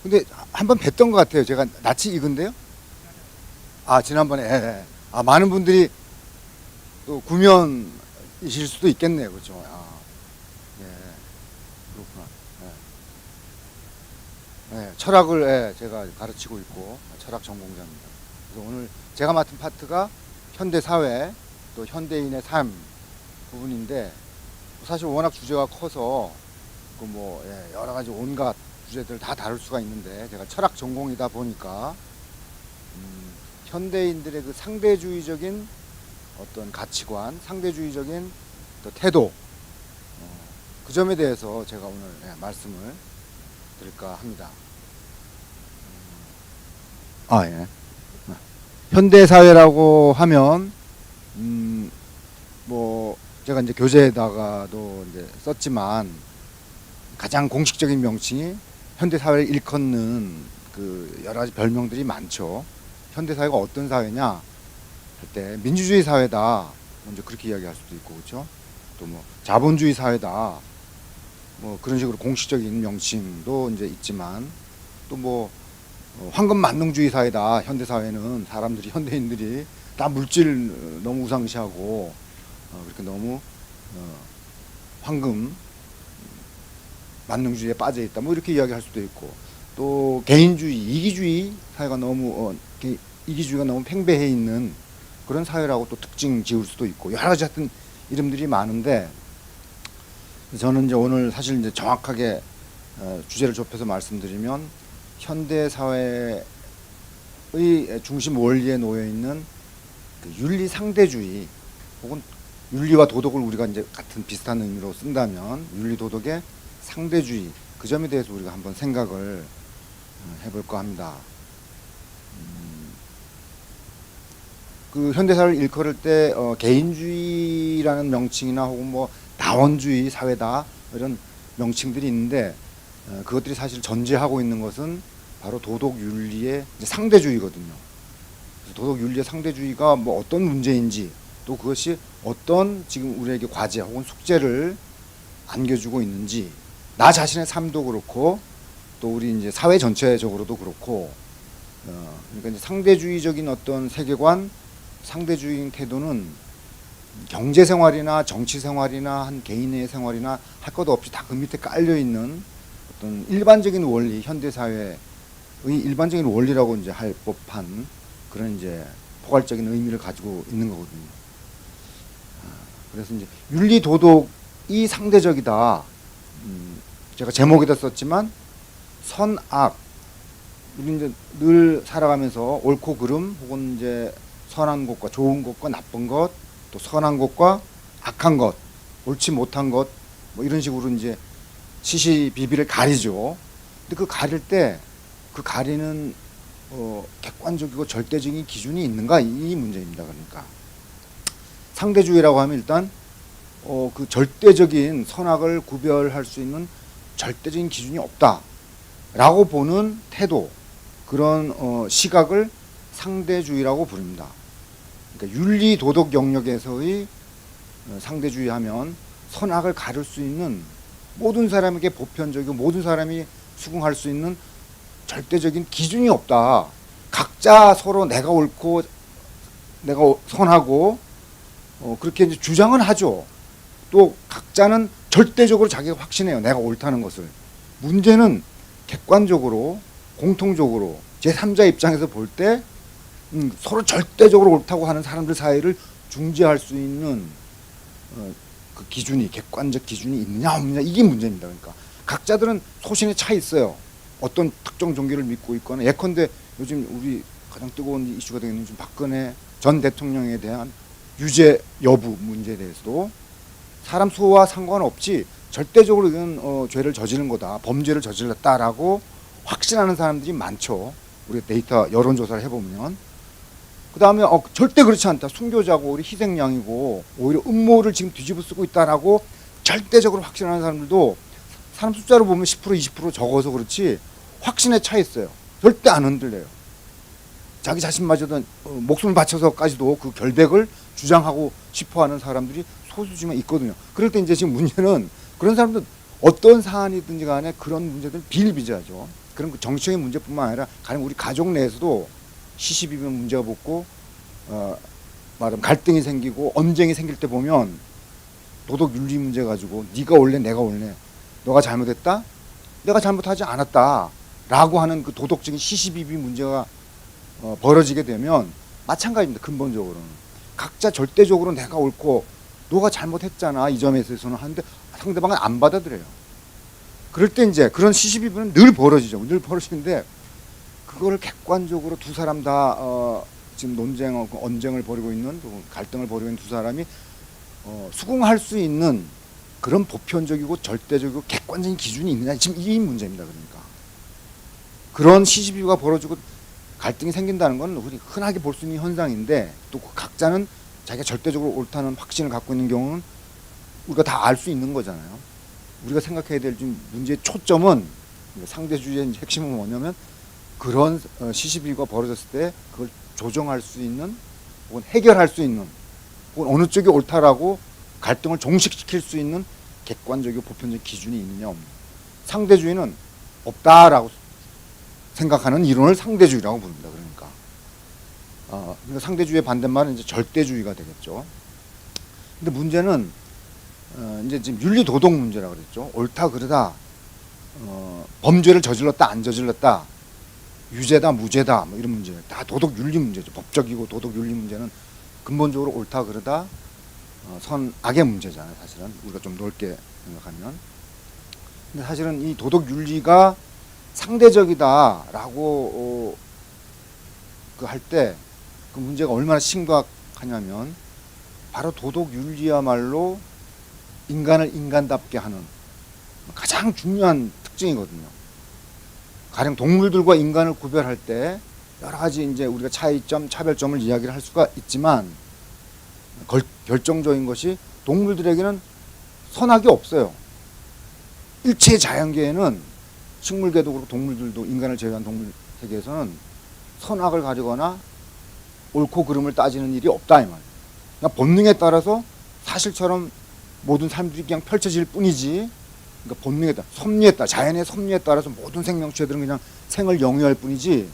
근데 한번 뵀던 것 같아요. 제가 낯이 익은데요. 아, 지난번에. 예, 예. 아, 많은 분들이 또 구면이실 수도 있겠네요. 그렇죠. 아, 예, 그렇구나. 예. 예, 철학을 예, 제가 가르치고 있고 철학 전공자입니다. 그래서 오늘 제가 맡은 파트가 현대 사회 또 현대인의 삶 부분인데 사실 워낙 주제가 커서 그 뭐 여러 가지 온갖 주제들 다 다룰 수가 있는데 제가 철학 전공이다 보니까 현대인들의 그 상대주의적인 어떤 가치관, 상대주의적인 또 태도 그 점에 대해서 제가 오늘 말씀을 드릴까 합니다. 아, 예. 현대 사회라고 하면 뭐 제가 이제 교재에다가도 이제 썼지만 가장 공식적인 명칭이 현대 사회를 일컫는 그 여러 가지 별명들이 많죠. 현대 사회가 어떤 사회냐 할 때 민주주의 사회다 먼저 그렇게 이야기할 수도 있고 그렇죠. 또 뭐 자본주의 사회다 뭐 그런 식으로 공식적인 명칭도 이제 있지만 또 뭐 황금 만능주의 사회다. 현대 사회는 사람들이 현대인들이 다 물질 너무 우상시하고 그렇게 너무 황금 만능주의에 빠져 있다. 뭐 이렇게 이야기할 수도 있고 또 개인주의, 이기주의 사회가 너무 이기주의가 너무 팽배해 있는 그런 사회라고 또 특징 지을 수도 있고 여러 가지 하여튼 이름들이 많은데 저는 이제 오늘 사실 이제 정확하게 주제를 좁혀서 말씀드리면 현대 사회의 중심 원리에 놓여 있는 그 윤리 상대주의 혹은 윤리와 도덕을 우리가 이제 같은 비슷한 의미로 쓴다면 윤리 도덕의 상대주의 그 점에 대해서 우리가 한번 생각을 해볼까 합니다. 그 현대사를 일컬을 때 개인주의라는 명칭이나 혹은 뭐 다원주의 사회다 이런 명칭들이 있는데 그것들이 사실 전제하고 있는 것은 바로 도덕윤리의 상대주의거든요. 도덕윤리의 상대주의가 뭐 어떤 문제인지 또 그것이 어떤 지금 우리에게 과제 혹은 숙제를 안겨주고 있는지 나 자신의 삶도 그렇고 또 우리 이제 사회 전체적으로도 그렇고 그러니까 이제 상대주의적인 어떤 세계관, 상대주의적인 태도는 경제 생활이나 정치 생활이나 한 개인의 생활이나 할 것 없이 다 그 밑에 깔려 있는 어떤 일반적인 원리, 현대 사회의 일반적인 원리라고 이제 할 법한 그런 이제 포괄적인 의미를 가지고 있는 거거든요. 그래서 이제 윤리 도덕이 상대적이다. 제가 제목에다 썼지만 선악 우리 이제 늘 살아가면서 옳고 그름 혹은 이제 선한 것과 좋은 것과 나쁜 것 또 선한 것과 악한 것 옳지 못한 것 뭐 이런 식으로 이제 시시비비를 가리죠. 근데 그 가릴 때 그 가리는 객관적이고 절대적인 기준이 있는가 이 문제입니다. 그러니까 상대주의라고 하면 일단 그 절대적인 선악을 구별할 수 있는 절대적인 기준이 없다라고 보는 태도 그런 시각을 상대주의라고 부릅니다. 그러니까 윤리 도덕 영역에서의 상대주의하면 선악을 가릴 수 있는 모든 사람에게 보편적이고 모든 사람이 수긍할 수 있는 절대적인 기준이 없다. 각자 서로 내가 옳고 내가 선하고 그렇게 이제 주장은 하죠. 또 각자는 절대적으로 자기가 확신해요. 내가 옳다는 것을. 문제는 객관적으로 공통적으로 제3자 입장에서 볼 때 서로 절대적으로 옳다고 하는 사람들 사이를 중재할 수 있는 그 기준이 객관적 기준이 있느냐 없느냐 이게 문제입니다. 그러니까 각자들은 소신에 차 있어요. 어떤 특정 종교를 믿고 있거나 예컨대 요즘 우리 가장 뜨거운 이슈가 되는 지금 박근혜 전 대통령에 대한 유죄 여부 문제에 대해서도 사람 수와 상관없이 절대적으로 이건 죄를 저지른 거다. 범죄를 저질렀다라고 확신하는 사람들이 많죠. 우리 데이터 여론조사를 해보면. 그 다음에 절대 그렇지 않다. 순교자고 우리 희생양이고 오히려 음모를 지금 뒤집어 쓰고 있다라고 절대적으로 확신하는 사람들도 사람 숫자로 보면 10% 20% 적어서 그렇지 확신에 차 있어요. 절대 안 흔들려요. 자기 자신마저도 목숨을 바쳐서까지도 그 결백을 주장하고 싶어하는 사람들이 소수지만 있거든요. 그럴 때 이제 지금 문제는 그런 사람들 어떤 사안이든지 간에 그런 문제들 비일비재하죠. 그런 그 정치적인 문제뿐만 아니라 가령 우리 가족 내에서도 시시비비 문제가 붙고 말하면 갈등이 생기고 언쟁이 생길 때 보면 도덕 윤리 문제 가지고 네가 옳네 내가 옳네 너가 잘못했다 내가 잘못하지 않았다 라고 하는 그 도덕적인 시시비비 문제가 벌어지게 되면 마찬가지입니다. 근본적으로는 각자 절대적으로 내가 옳고 너가 잘못했잖아 이 점에 있어서는 하는데 상대방은 안 받아들여요. 그럴 때 이제 그런 시시비비는 늘 벌어지죠. 늘 벌어지는데 그거를 객관적으로 두 사람 다 지금 논쟁하고 언쟁을 벌이고 있는 갈등을 벌이고 있는 두 사람이 수긍할 수 있는 그런 보편적이고 절대적이고 객관적인 기준이 있느냐 지금 이 문제입니다. 그러니까 그런 시시비비가 벌어지고 갈등이 생긴다는 건 우리 흔하게 볼 수 있는 현상인데 또 그 각자는 자기가 절대적으로 옳다는 확신을 갖고 있는 경우는 우리가 다 알 수 있는 거잖아요. 우리가 생각해야 될 문제의 초점은 상대주의의 핵심은 뭐냐면 그런 시시비가 벌어졌을 때 그걸 조정할 수 있는 혹은 해결할 수 있는 혹은 어느 쪽이 옳다라고 갈등을 종식시킬 수 있는 객관적이고 보편적인 기준이 있느냐 없느냐. 상대주의는 없다라고 생각하는 이론을 상대주의라고 부릅니다. 그러니까 상대주의의 반대말은 이제 절대주의가 되겠죠. 근데 문제는 이제 지금 윤리 도덕 문제라고 그랬죠. 옳다 그르다 범죄를 저질렀다 안 저질렀다 유죄다 무죄다 뭐 이런 문제 다 도덕 윤리 문제죠. 법적이고 도덕 윤리 문제는 근본적으로 옳다 그르다 선악의 문제잖아요. 사실은 우리가 좀 넓게 생각하면. 근데 사실은 이 도덕 윤리가 상대적이다라고 그 할 때 그 문제가 얼마나 심각하냐면 바로 도덕 윤리야말로 인간을 인간답게 하는 가장 중요한 특징이거든요. 가령 동물들과 인간을 구별할 때 여러 가지 이제 우리가 차이점, 차별점을 이야기를 할 수가 있지만 결정적인 것이 동물들에게는 선악이 없어요. 일체 자연계에는 식물계도 그렇고 동물들도 인간을 제외한 동물 세계에서는 선악을 가리거나 옳고 그름을 따지는 일이 없다 이 말이에요. 그냥 본능에 따라서 사실처럼 모든 삶들이 그냥 펼쳐질 뿐이지. 그러니까 본능에 따라 섭리에 따라 자연의 섭리에 따라서 모든 생명체들은 그냥 생을 영위할 뿐이지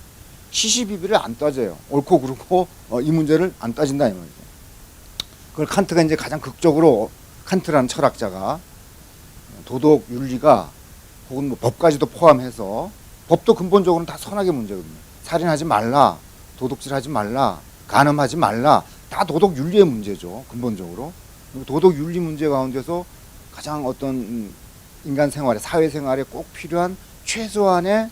시시비비를 안 따져요. 옳고 그르고 이 문제를 안 따진다 이 말이죠. 그걸 칸트가 이제 가장 극적으로 칸트라는 철학자가 도덕 윤리가 혹은 뭐 법까지도 포함해서 법도 근본적으로는 다 선악의 문제거든요. 살인하지 말라, 도둑질하지 말라, 간음하지 말라 다 도덕 윤리의 문제죠. 근본적으로 도덕 윤리 문제 가운데서 가장 어떤 인간 생활에 사회 생활에 꼭 필요한 최소한의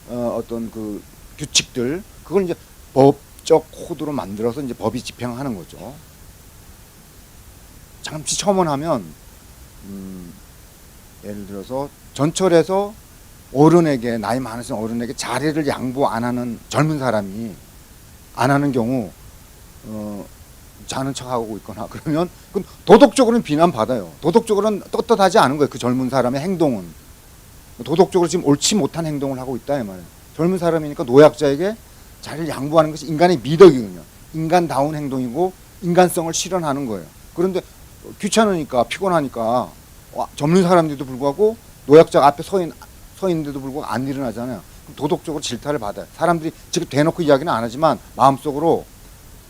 어떤 그 규칙들 그걸 이제 법적 코드로 만들어서 이제 법이 집행하는 거죠. 잠시 첨언하면 예를 들어서 전철에서 어른에게 나이 많으신 어른에게 자리를 양보 안 하는 젊은 사람이 안 하는 경우 자는 척하고 있거나 그러면 그건 도덕적으로는 비난받아요. 도덕적으로는 떳떳하지 않은 거예요. 그 젊은 사람의 행동은 도덕적으로 지금 옳지 못한 행동을 하고 있다 이 말이에요. 젊은 사람이니까 노약자에게 자리를 양보하는 것이 인간의 미덕이거든요. 인간다운 행동이고 인간성을 실현하는 거예요. 그런데 귀찮으니까 피곤하니까 젊은 사람들도 불구하고 노약자 앞에 서 있는데도 불구하고 안 일어나잖아요. 도덕적으로 질타를 받아요. 사람들이 지금 대놓고 이야기는 안 하지만 마음속으로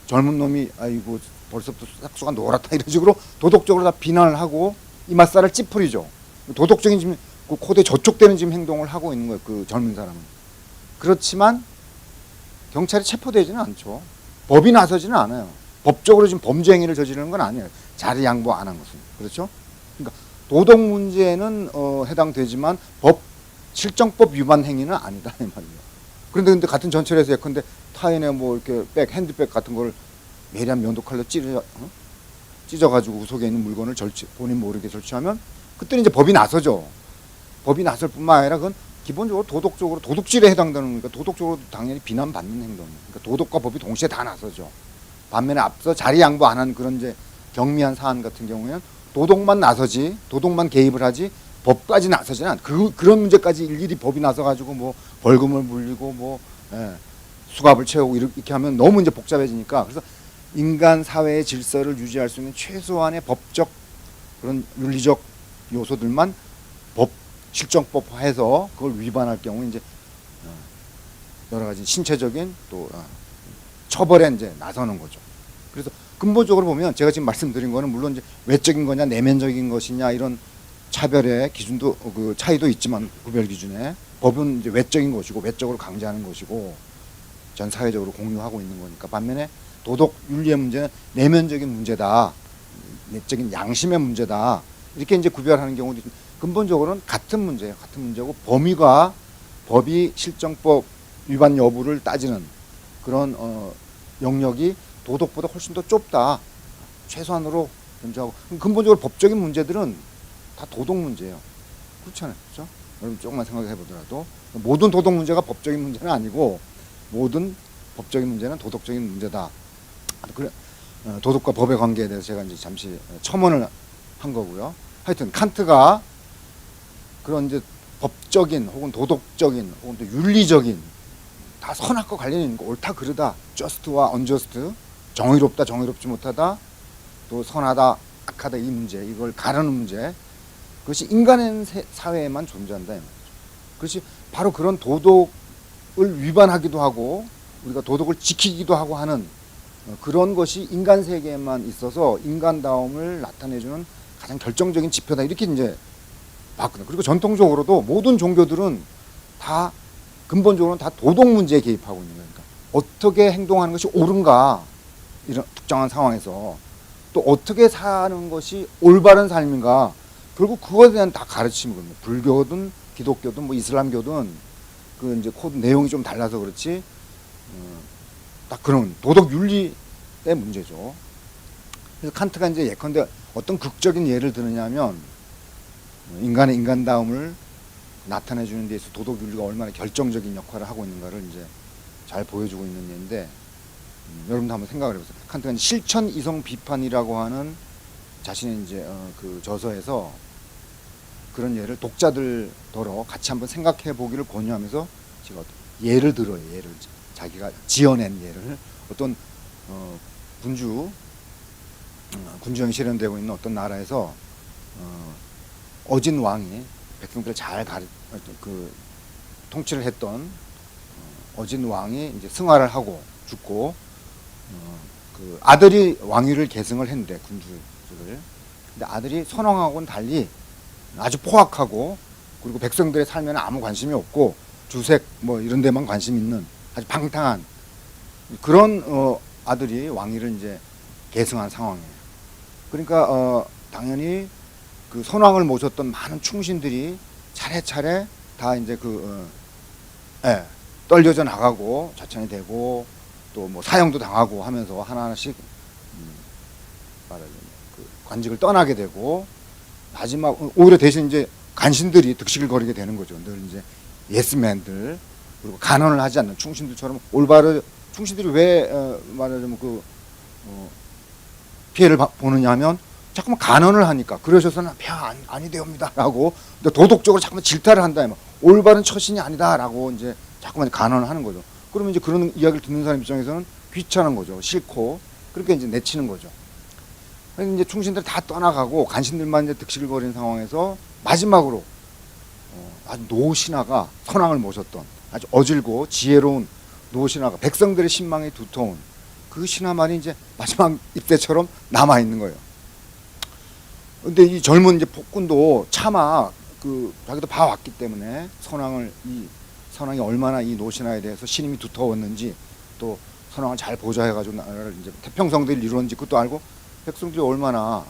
젊은 놈이 아이고 벌써부터 싹수가 노랗다 이런 식으로 도덕적으로 다 비난을 하고 이맛살을 찌푸리죠. 도덕적인 지금 그 코드에 저촉되는 지금 행동을 하고 있는 거예요. 그 젊은 사람은. 그렇지만 경찰이 체포되지는 않죠. 법이 나서지는 않아요. 법적으로 지금 범죄 행위를 저지르는 건 아니에요. 자리 양보 안 한 것은. 그렇죠? 그러니까 도덕 문제는 해당되지만 실정법 위반 행위는 아니다 이 말이에요. 그런데 같은 전철에서 예컨대 타인의 뭐 이렇게 핸드백 같은 걸 매리한 면도칼로 찢어가지고 속에 있는 물건을 본인 모르게 절취하면 그때는 이제 법이 나서죠. 법이 나설 뿐만 아니라 그건 기본적으로 도덕적으로 도둑질에 해당되는 거니까 도덕적으로 당연히 비난받는 행동이에요. 그러니까 도덕과 법이 동시에 다 나서죠. 반면에 앞서 자리 양보 안 한 그런 이제 경미한 사안 같은 경우에는 도덕만 나서지 도덕만 개입을 하지 법까지 나서지는 않아. 그런 문제까지 일일이 법이 나서가지고 뭐 벌금을 물리고 뭐 수갑을 채우고 이렇게 하면 너무 이제 복잡해지니까 그래서 인간 사회의 질서를 유지할 수 있는 최소한의 법적 그런 윤리적 요소들만 법 실정법화해서 그걸 위반할 경우 이제 여러 가지 신체적인 또 처벌에 이제 나서는 거죠. 그래서 근본적으로 보면 제가 지금 말씀드린 거는 물론 이제 외적인 거냐 내면적인 것이냐 이런 차별의 기준도 그 차이도 있지만 구별 기준에 법은 이제 외적인 것이고 외적으로 강제하는 것이고 전 사회적으로 공유하고 있는 거니까 반면에 도덕 윤리의 문제는 내면적인 문제다, 내적인 양심의 문제다 이렇게 이제 구별하는 경우도 있습니다. 근본적으로는 같은 문제예요. 같은 문제고 범위가 법이 실정법 위반 여부를 따지는 그런 영역이 도덕보다 훨씬 더 좁다. 최소한으로 존재하고 근본적으로 법적인 문제들은 다 도덕 문제예요. 그렇잖아요. 그렇죠? 여러분 조금만 생각해 보더라도 모든 도덕 문제가 법적인 문제는 아니고 모든 법적인 문제는 도덕적인 문제다. 그래, 도덕과 법의 관계에 대해서 제가 이제 잠시 첨언을 한 거고요. 하여튼 칸트가 그런 이제 법적인 혹은 도덕적인 혹은 또 윤리적인 다 선악과 관련이 있는 거 옳다 그르다 just와 unjust 정의롭다 정의롭지 못하다 또 선하다 악하다 이 문제 이걸 가르는 문제 그것이 인간의 사회에만 존재한다 이 말이죠. 그것이 바로 그런 도덕을 위반하기도 하고 우리가 도덕을 지키기도 하고 하는 그런 것이 인간 세계에만 있어서 인간다움을 나타내주는 가장 결정적인 지표다 이렇게 이제 봤거든요. 그리고 전통적으로도 모든 종교들은 다 근본적으로는 다 도덕 문제에 개입하고 있는 거니까 어떻게 행동하는 것이 옳은가 이런 특정한 상황에서 또 어떻게 사는 것이 올바른 삶인가 결국 그거에 대한 다 가르침이거든요. 불교든 기독교든 뭐 이슬람교든 그 이제 코드 내용이 좀 달라서 그렇지 딱 그런 도덕 윤리의 문제죠. 그래서 칸트가 이제 예컨대 어떤 극적인 예를 드느냐면 인간의 인간다움을 나타내 주는 데서 도덕 윤리가 얼마나 결정적인 역할을 하고 있는가를 이제 잘 보여주고 있는 예인데 여러분도 한번 생각을 해보세요. 칸트가 실천 이성 비판이라고 하는 자신의 이제 그 저서에서 그런 예를 독자들더러 같이 한번 생각해 보기를 권유하면서 제가 예를 들어요. 예를 자기가 지어낸 예를 어떤 군주형이 실현되고 있는 어떤 나라에서 어진 왕이 백성들을 잘 통치를 했던 어진 왕이 이제 승화를 하고 죽고 그 아들이 왕위를 계승을 했는데 군주를 근데 아들이 선왕하고는 달리 아주 포악하고 그리고 백성들의 삶에는 아무 관심이 없고 주색 뭐 이런 데만 관심 있는 아주 방탕한 그런 아들이 왕위를 이제 계승한 상황이에요. 그러니까 당연히 그 선왕을 모셨던 많은 충신들이 차례차례 다 이제 떨려져 나가고 자천이 되고 또 뭐 사형도 당하고 하면서 하나하나씩 말하자면 그 관직을 떠나게 되고 마지막 오히려 대신 이제 간신들이 득실을 거리게 되는 거죠. 늘 이제 예스맨들 그리고 간언을 하지 않는 충신들처럼 올바른 충신들이 왜 말하자면 피해를 보느냐면 자꾸만 간언을 하니까 그러셔서는 아니 되옵니다라고 도덕적으로 자꾸만 질타를 한다. 올바른 처신이 아니다라고 이제 자꾸만 간언을 하는 거죠. 그러면 이제 그런 이야기를 듣는 사람 입장에서는 귀찮은 거죠. 싫고 그렇게 이제 내치는 거죠. 이제 충신들 다 떠나가고 간신들만 이제 득실을 거리는 상황에서 마지막으로 아주 노신하가 선왕을 모셨던 아주 어질고 지혜로운 노신하가 백성들의 신망이 두터운 그 신하만이 이제 마지막 입대처럼 남아 있는 거예요. 근데 이 젊은 이제 폭군도 차마 자기도 봐왔기 때문에 선왕이 얼마나 이 노신하에 대해서 신임이 두터웠는지 또 선왕을 잘 보좌해가지고 나라를 이제 태평성대를 이루었는지 그것도 알고 백성들이 얼마나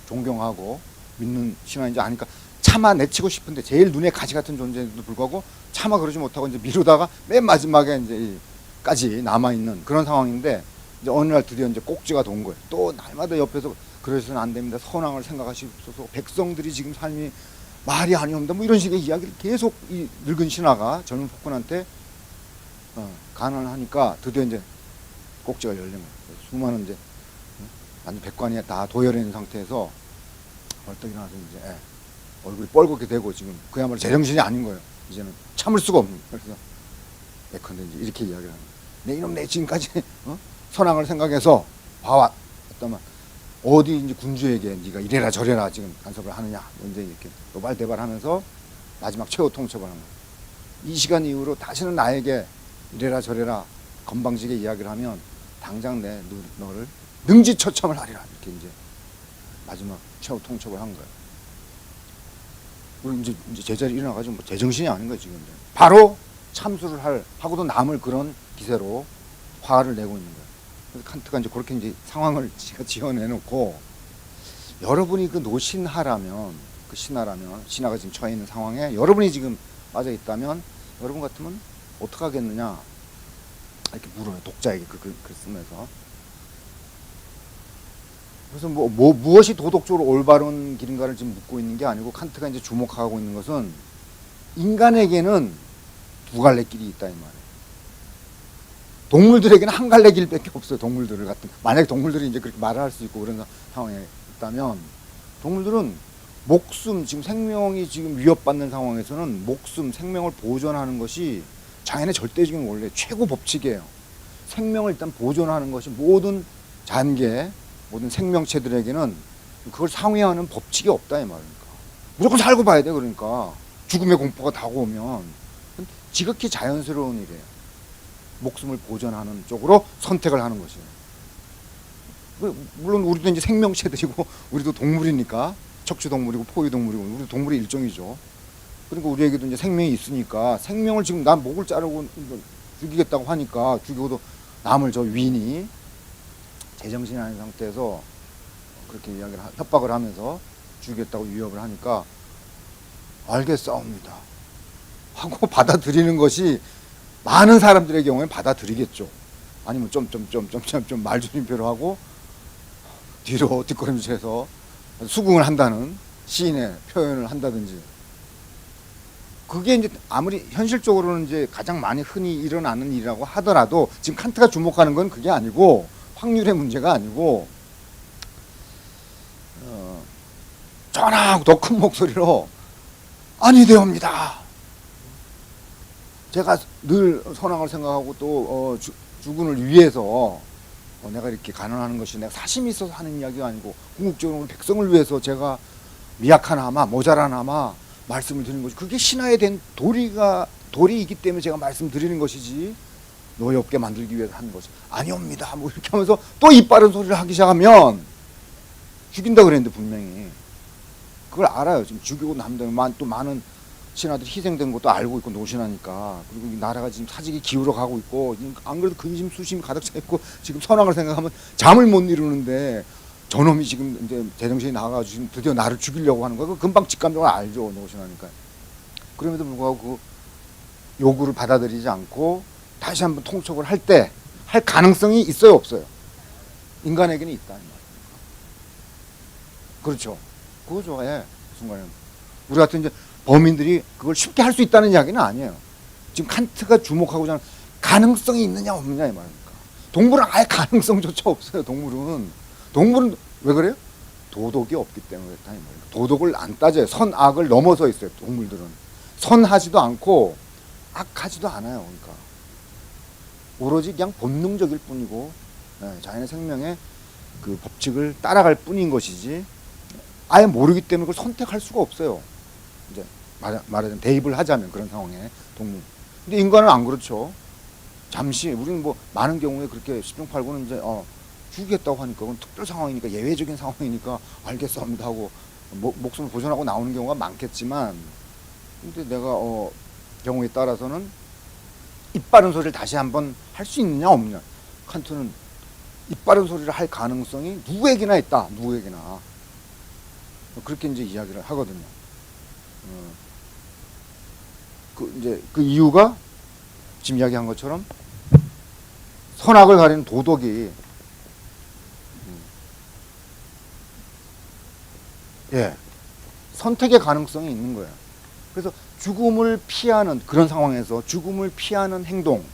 존경하고 믿는 신하인지 아니까 차마 내치고 싶은데 제일 눈에 가시 같은 존재에도 불구하고 차마 그러지 못하고 이제 미루다가 맨 마지막에 이제까지 남아 있는 그런 상황인데 이제 어느 날 드디어 이제 꼭지가 돈 거예요. 또 날마다 옆에서 그러셔서는 안 됩니다. 선왕을 생각하시옵소서. 백성들이 지금 삶이 말이 아니옵니다. 뭐 이런 식의 이야기를 계속 이 늙은 신하가 젊은 폭군한테 간언을 하니까 드디어 이제 꼭지가 열린 거예요. 수많은 이제 완전 백관이 다 도열해 있는 상태에서 벌떡 일어나서 이제 얼굴이 뻘겋게 되고 지금 그야말로 제정신이 아닌 거예요. 이제는 참을 수가 없는 거예요. 그래서 예컨대 이제 이렇게 이야기를 하는 거예요. 내 이놈 내 지금까지 선왕을 생각해서 봐왔더만 어디 이제 군주에게 네가 이래라 저래라 지금 간섭을 하느냐 이제 이렇게 노발대발하면서 마지막 최후 통첩을 한 거예요. 이 시간 이후로 다시는 나에게 이래라 저래라 건방지게 이야기를 하면 당장 너를 능지처참을 하리라, 이렇게 이제 마지막 최후 통첩을 한 거예요. 우리 이제 제자리 일어나가지고 뭐 제정신이 아닌 거예요 지금. 바로 참수를 하고도 남을 그런 기세로 화를 내고 있는 거예요. 그래서 칸트가 이제 그렇게 이제 상황을 제가 지어내놓고, 여러분이 그 노신하라면, 그 신하가 지금 처해 있는 상황에 여러분이 지금 빠져 있다면 여러분 같으면 어떻게 하겠느냐 이렇게 물어요, 독자에게 글 쓰면서. 그래서 무엇이 도덕적으로 올바른 길인가를 지금 묻고 있는 게 아니고, 칸트가 이제 주목하고 있는 것은 인간에게는 두 갈래 길이 있다 이 말이에요. 동물들에게는 한 갈래 길밖에 없어요. 동물들을 같은, 만약에 동물들이 이제 그렇게 말을 할 수 있고 그런 상황에 있다면, 동물들은 목숨, 지금 생명이 지금 위협받는 상황에서는 목숨, 생명을 보존하는 것이 자연의 절대적인 원래 최고 법칙이에요. 생명을 일단 보존하는 것이 모든 잔계, 모든 생명체들에게는 그걸 상회하는 법칙이 없다 이 말입니까. 무조건 살고 봐야 돼. 그러니까 죽음의 공포가 다가오면 지극히 자연스러운 일이에요. 목숨을 보존하는 쪽으로 선택을 하는 것이에요. 물론 우리도 이제 생명체들이고 우리도 동물이니까, 척추동물이고 포유동물이고 우리도 동물의 일종이죠. 그러니까 우리에게도 이제 생명이 있으니까, 생명을 지금 난 목을 자르고 죽이겠다고 하니까, 죽이고도 남을 저 위인이 제정신이 아닌 상태에서 그렇게 협박을 하면서 죽이겠다고 위협을 하니까 알겠사옵니다 하고 받아들이는 것이 많은 사람들의 경우에 받아들이겠죠. 아니면 좀 말줄임표로 하고 뒤로 뒷걸음질해서 수긍을 한다는 시인의 표현을 한다든지. 그게 이제 아무리 현실적으로는 이제 가장 많이 흔히 일어나는 일이라고 하더라도, 지금 칸트가 주목하는 건 그게 아니고, 확률의 문제가 아니고, 전하고 더 큰 목소리로 아니되옵니다. 제가 늘 선왕을 생각하고 또 주군을 위해서 내가 이렇게 간언하는 것이 내가 사심이 있어서 하는 이야기가 아니고, 궁극적으로 백성을 위해서 제가 미약하나마 모자라나마 말씀을 드리는 것이, 그게 신하에 된 도리이기 때문에 제가 말씀드리는 것이지 노예 없게 만들기 위해서 하는 것이 아니옵니다. 뭐 이렇게 하면서 또 입 바른 소리를 하기 시작하면 죽인다 그랬는데, 분명히 그걸 알아요. 지금 죽이고 남들 또 많은 신하들이 희생된 것도 알고 있고, 노신하니까. 그리고 이 나라가 지금 사직이 기울어 가고 있고, 안 그래도 근심 수심이 가득 차 있고, 지금 선왕을 생각하면 잠을 못 이루는데, 저놈이 지금 이제 제정신이 나가가지고 지금 드디어 나를 죽이려고 하는 거야. 그 금방 직감적으로 알죠, 노신하니까. 그럼에도 불구하고 그 요구를 받아들이지 않고 다시 한번 통촉을 할 때 할 가능성이 있어요, 없어요? 인간에게는 있다 이 말입니다. 그렇죠. 그거죠. 예. 순간에 우리 같은 이제 범인들이 그걸 쉽게 할 수 있다는 이야기는 아니에요. 지금 칸트가 주목하고자 하는 가능성이 있느냐 없느냐 이 말입니까. 동물은 아예 가능성조차 없어요. 동물은 왜 그래요? 도덕이 없기 때문에 그렇다 이 말입니다. 도덕을 안 따져요. 선악을 넘어서 있어요. 동물들은 선하지도 않고 악하지도 않아요. 그러니까 오로지 그냥 본능적일 뿐이고, 자연의 생명의 그 법칙을 따라갈 뿐인 것이지, 아예 모르기 때문에 그걸 선택할 수가 없어요. 이제 말하자면 대입을 하자면 그런 상황에 동물. 근데 인간은 안 그렇죠. 잠시 우리는 뭐 많은 경우에 그렇게 10중 8구는 이제 죽이겠다고 하니까, 그건 특별 상황이니까, 예외적인 상황이니까 알겠습니다 하고 목숨을 보존하고 나오는 경우가 많겠지만, 근데 내가 경우에 따라서는 입 바른 소리를 다시 한번 할 수 있느냐 없느냐. 칸트는 입 바른 소리를 할 가능성이 누구에게나 있다. 누구에게나. 그렇게 이제 이야기를 하거든요. 그 이유가 지금 이야기한 것처럼 선악을 가리는 도덕이 선택의 가능성이 있는 거예요. 그래서 죽음을 피하는 그런 상황에서 죽음을 피하는 행동,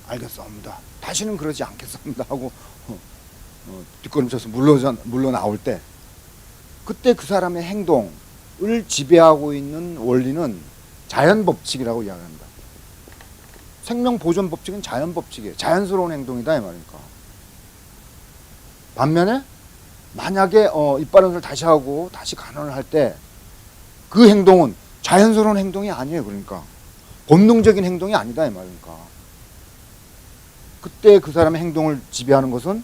알겠습니다, 다시는 그러지 않겠습니다 하고 뒷걸음쳐서 물러나올 때, 그때 그 사람의 행동을 지배하고 있는 원리는 자연법칙이라고 이야기합니다. 생명보존 법칙은 자연법칙이에요. 자연스러운 행동이다 이 말이니까. 반면에 만약에 입 바른 소리를 다시 하고 다시 간언을 할 때 그 행동은 자연스러운 행동이 아니에요. 그러니까 본능적인 행동이 아니다 이 말입니까. 그때 그 사람의 행동을 지배하는 것은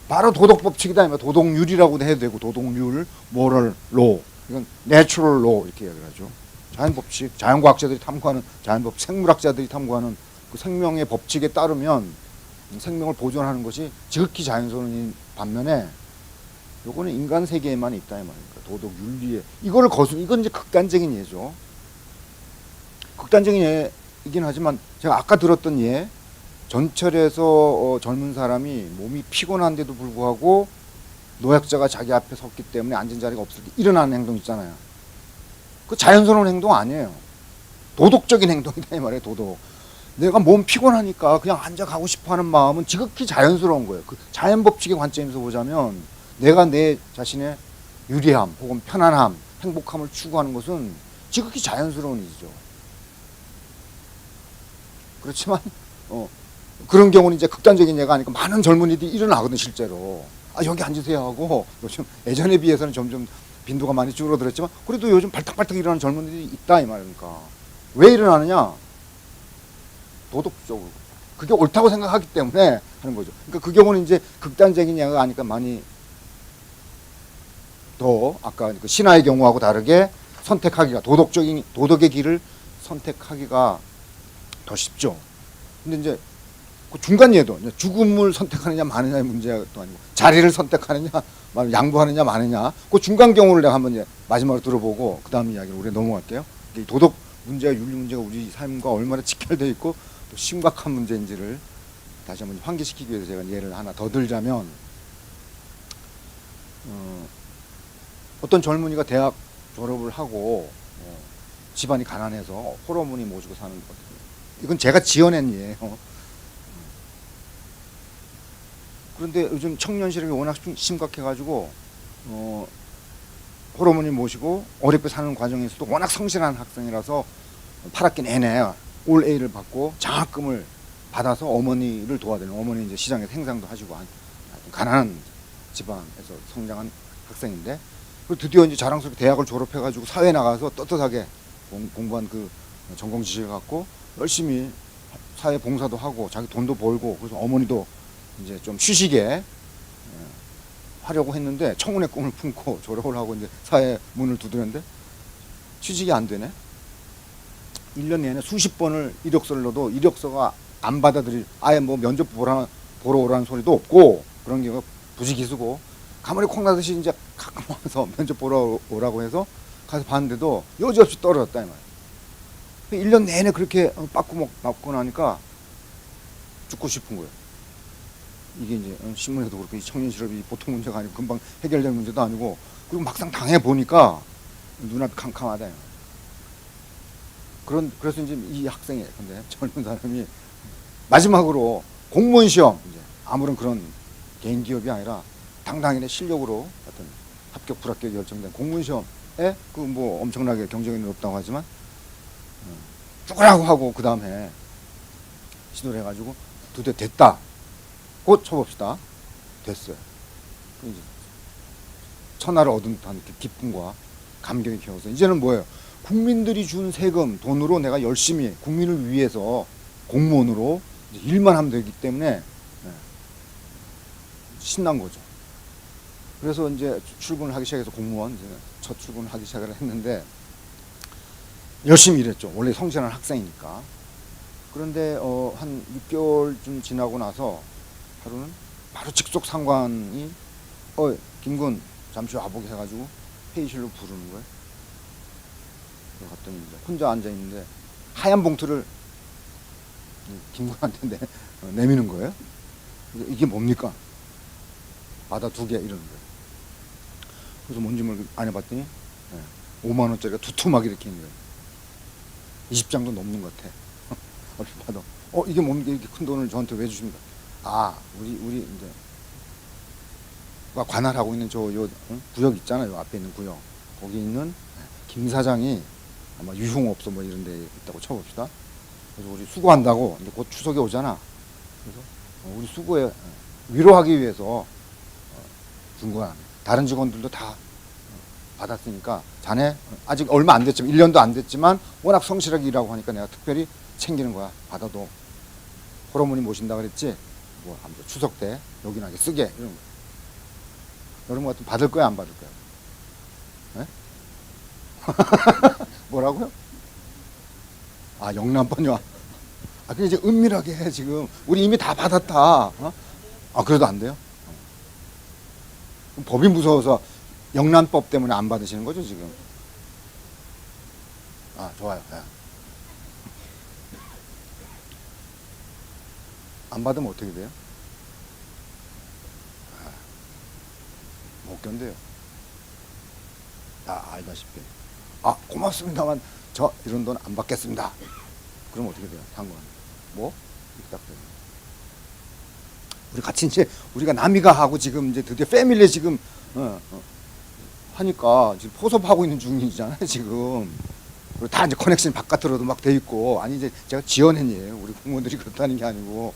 바로 도덕 법칙이다. 도덕률이라고도 해도 되고, 도덕률, moral law, 이건 natural law 이렇게 이야기를 하죠. 자연 법칙, 자연과학자들이 탐구하는 자연법, 생물학자들이 탐구하는 그 생명의 법칙에 따르면 생명을 보존하는 것이 지극히 자연스러운 반면에 요거는 인간 세계에만 있다 이 말입니다. 도덕 윤리에 이거를 이건 이제 극단적인 예죠. 극단적인 예이긴 하지만 제가 아까 들었던 예, 전철에서 젊은 사람이 몸이 피곤한데도 불구하고 노약자가 자기 앞에 섰기 때문에 앉은 자리가 없을 때 일어나는 행동 있잖아요. 그 자연스러운 행동 아니에요. 도덕적인 행동이다 이 말이에요. 도덕. 내가 몸 피곤하니까 그냥 앉아 가고 싶어하는 마음은 지극히 자연스러운 거예요. 그 자연 법칙의 관점에서 보자면 내가 내 자신의 유리함 혹은 편안함, 행복함을 추구하는 것은 지극히 자연스러운 일이죠. 그렇지만 그런 경우는 이제 극단적인 예가 아니고 많은 젊은이들이 일어나거든 실제로. 아 여기 앉으세요 하고 요즘 예전에 비해서는 점점 빈도가 많이 줄어들었지만 그래도 요즘 발탁발탁 일어나는 젊은이들이 있다 이 말입니까. 왜 일어나느냐? 도덕적으로. 그게 옳다고 생각하기 때문에 하는 거죠. 그러니까 그 경우는 이제 극단적인 예가 아니까 많이 더 아까 그 신화의 경우하고 다르게 선택하기가 도덕의 길을 선택하기가 더 쉽죠. 근데 이제 그 중간 예도 죽음을 선택하느냐 마느냐의 문제가 또 아니고 자리를 선택하느냐 양보하느냐 마느냐 그 중간 경우를 내가 한번 이제 마지막으로 들어보고 그 다음 이야기를 우리 넘어갈게요. 이 도덕 문제와 윤리 문제가 우리 삶과 얼마나 직결되어 있고 또 심각한 문제인지를 다시 한번 환기시키기 위해서 제가 예를 하나 더 들자면 어떤 젊은이가 대학 졸업을 하고 집안이 가난해서 홀어머니 모시고 사는 거거든요. 이건 제가 지어낸 예예요. 그런데 요즘 청년 실업이 워낙 심각해가지고 홀어머니 모시고 어렵게 사는 과정에서도 워낙 성실한 학생이라서 8학기 내내 올 A를 받고 장학금을 받아서 어머니를 도와드리는 어머니 이제 시장에서 행상도 하시고 한 가난한 집안에서 성장한 학생인데 드디어 이제 자랑스럽게 대학을 졸업해가지고 사회에 나가서 떳떳하게 공부한 그 전공 지식을 갖고 열심히 사회 봉사도 하고 자기 돈도 벌고 그래서 어머니도 이제 좀 휴식에 하려고 했는데 청운의 꿈을 품고 졸업을 하고 이제 사회 문을 두드렸는데 취직이 안 되네. 1년 내내 수십 번을 이력서를 넣어도 이력서가 안 받아들일 아예 뭐 면접 보러 오라는 소리도 없고 그런 경우가 부지기수고 가만히 콩 나듯이 이제 가끔 와서 면접 보러 오라고 해서 가서 봤는데도 여지없이 떨어졌다 이 말이야. 1년 내내 그렇게 빠꾸먹 맞고 나니까 죽고 싶은 거예요. 이게 이제 신문에도 그렇고 이 청년 실업이 보통 문제가 아니고 금방 해결될 문제도 아니고 그리고 막상 당해 보니까 눈앞이 캄캄하다. 그래서 이제 이 학생이 근데 젊은 사람이 마지막으로 공무원 시험 이제 아무런 그런 개인 기업이 아니라 당당히 실력으로 어떤 합격 불합격이 결정된 공무원 시험에 그 뭐 엄청나게 경쟁률이 높다고 하지만 죽으라고 하고 그 다음에 시도를 해가지고 드디어 됐다. 곧 쳐봅시다. 됐어요. 이제 천하를 얻은 듯한 기쁨과 감격이 키워서 이제는 뭐예요? 국민들이 준 세금, 돈으로 내가 열심히 국민을 위해서 공무원으로 일만 하면 되기 때문에 신난 거죠. 그래서 이제 출근을 하기 시작해서 공무원 이제 첫 출근을 하기 시작을 했는데 열심히 일했죠. 원래 성실한 학생이니까. 그런데 한 6개월쯤 지나고 나서 하루는 바로 직속 상관이 김군 잠시 와보게 해가지고 회의실로 부르는 거예요. 갔더니 이제 혼자 앉아 있는데 하얀 봉투를 김군한테 내미는 거예요. 이게 뭡니까? 받아 2개 이러는 거예요. 그래서 뭔지 모르게 안 해봤더니 5만 원짜리가 두툼하게 이렇게 있는 거예요. 20장도 넘는 것 같아. 받아. 이게 뭡니까? 이렇게 큰 돈을 저한테 왜 주십니까? 우리 이제 관할하고 있는 구역 있잖아요. 앞에 있는 구역. 거기 있는 김 사장이 아마 유흥업소 뭐 이런 데 있다고 쳐봅시다. 그래서 우리 수고한다고 이제 곧 추석에 오잖아. 그래서 우리 수고에 위로하기 위해서 준 거야. 다른 직원들도 다 받았으니까 자네 아직 얼마 안 됐지만 1년도 안 됐지만 워낙 성실하게 일하고 하니까 내가 특별히 챙기는 거야. 받아도 호러머니 모신다 그랬지. 뭐 아무튼 추석 때 요긴하게 쓰게 이런 거. 여러분 같은 받을 거야 안 받을 거야? 네? 뭐라고요? 아 영란번요. 아 근데 이제 은밀하게 해 지금. 우리 이미 다 받았다. 어? 아 그래도 안 돼요? 법이 무서워서 영란법 때문에 안 받으시는 거죠 지금? 아 좋아요. 네. 안 받으면 어떻게 돼요? 아, 못 견뎌요. 알다시피. 아 고맙습니다만 저 이런 돈 안 받겠습니다. 그럼 어떻게 돼요? 상관. 뭐? 이렇게 딱 돼요. 우리 같이 이제 우리가 남이가 하고 지금 이제 드디어 패밀리 지금 하니까 지금 포섭하고 있는 중이잖아요 지금. 그리고 다 이제 커넥션 바깥으로도 막 돼 있고. 아니 이제 제가 지어낸 예요. 우리 공무원들이 그렇다는 게 아니고.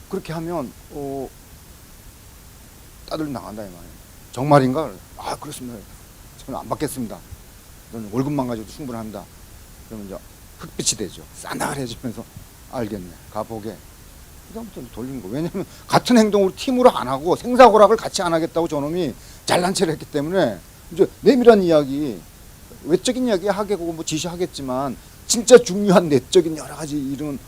그렇게 하면 따돌림 나간다 이 말이에요. 정말인가? 아 그렇습니다. 저는 안 받겠습니다. 저는 월급만 가지고도 충분합니다. 그러면 이제 흑빛이 되죠. 싸늘해지면서 알겠네. 가보게. 그다음부터 돌리는 거. 왜냐면 같은 행동을 팀으로 안 하고 생사고락을 같이 안 하겠다고 저놈이 잘난 체를 했기 때문에 이제 내밀한 이야기, 외적인 이야기 하겠고 뭐 지시하겠지만 진짜 중요한 내적인 여러 가지 이런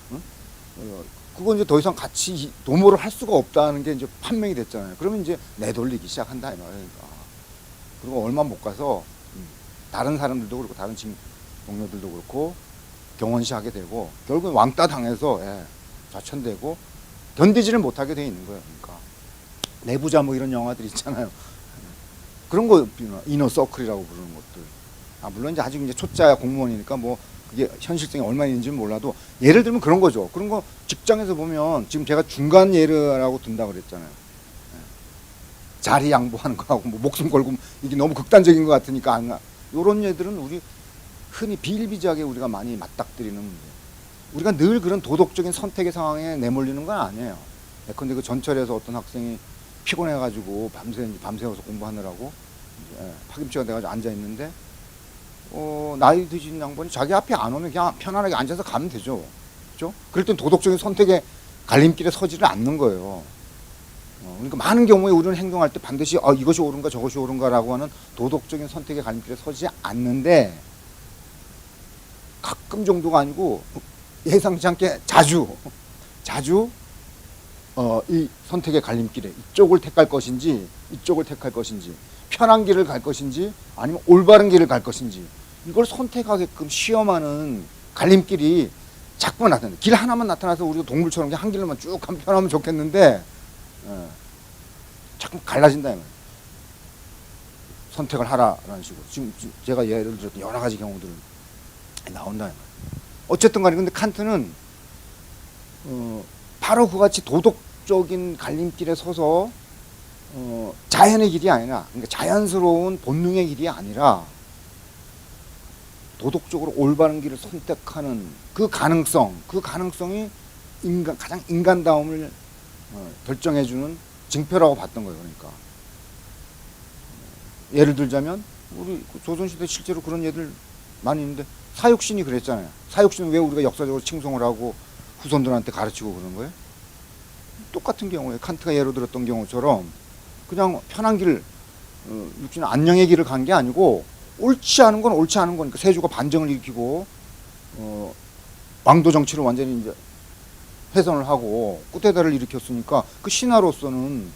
그건 이제 더 이상 같이 도모를 할 수가 없다는 게 이제 판명이 됐잖아요. 그러면 이제 내돌리기 시작한다 이 말이니까. 그리고 얼마 못 가서 다른 사람들도 그렇고 다른 동료들도 그렇고 경원시하게 되고 결국은 왕따 당해서 좌천되고 견디지를 못하게 돼 있는 거예요. 그러니까 내부자 뭐 이런 영화들 있잖아요. 그런 거 이너 서클이라고 부르는 것들. 물론 이제 아직 이제 초짜 공무원이니까 뭐 그게 현실성이 얼마나 있는지는 몰라도 예를 들면 그런 거죠. 그런 거 직장에서 보면 지금 제가 중간 예르라고 둔다 그랬잖아요. 자리 양보하는 거하고 뭐 목숨 걸고 이게 너무 극단적인 것 같으니까 이런 예들은 우리 흔히 비일비재하게 우리가 많이 맞닥뜨리는 문제. 우리가 늘 그런 도덕적인 선택의 상황에 내몰리는 건 아니에요. 근데 그 전철에서 어떤 학생이 피곤해가지고 밤새워서 공부하느라고 파김치가 돼가지고 앉아 있는데 나이 드신 양반이 자기 앞에 안 오면 그냥 편안하게 앉아서 가면 되죠. 그렇죠? 그럴 땐 도덕적인 선택의 갈림길에 서지를 않는 거예요. 그러니까 많은 경우에 우리는 행동할 때 반드시 이것이 옳은가 저것이 옳은가라고 하는 도덕적인 선택의 갈림길에 서지 않는데 가끔 정도가 아니고 예상치 않게 자주 이 선택의 갈림길에 이쪽을 택할 것인지 이쪽을 택할 것인지 편한 길을 갈 것인지 아니면 올바른 길을 갈 것인지 이걸 선택하게끔 시험하는 갈림길이 자꾸 나타나요. 길 하나만 나타나서 우리가 동물처럼 그냥 한 길로만 쭉 가면 편하면 좋겠는데 자꾸 갈라진다 이 말이에요. 선택을 하라라는 식으로 지금 제가 예를 들었던 여러 가지 경우들을 나온다 이 말이에요. 어쨌든 간에 근데 칸트는 바로 그같이 도덕적인 갈림길에 서서 자연의 길이 아니라 그러니까 자연스러운 본능의 길이 아니라 도덕적으로 올바른 길을 선택하는 그 가능성이 가장 인간다움을 결정해주는 징표라고 봤던 거예요. 그러니까 예를 들자면 우리 조선시대 실제로 그런 예들 많이 있는데 사육신이 그랬잖아요. 사육신은 왜 우리가 역사적으로 칭송을 하고 후손들한테 가르치고 그러는 거예요? 똑같은 경우에 칸트가 예로 들었던 경우처럼 그냥 편한 길, 육신은 안녕의 길을 간 게 아니고 옳지 않은 건 옳지 않은 거니까 세조가 반정을 일으키고 왕도 정치를 완전히 이제 훼손을 하고 쿠데타를 일으켰으니까 그 신하로서는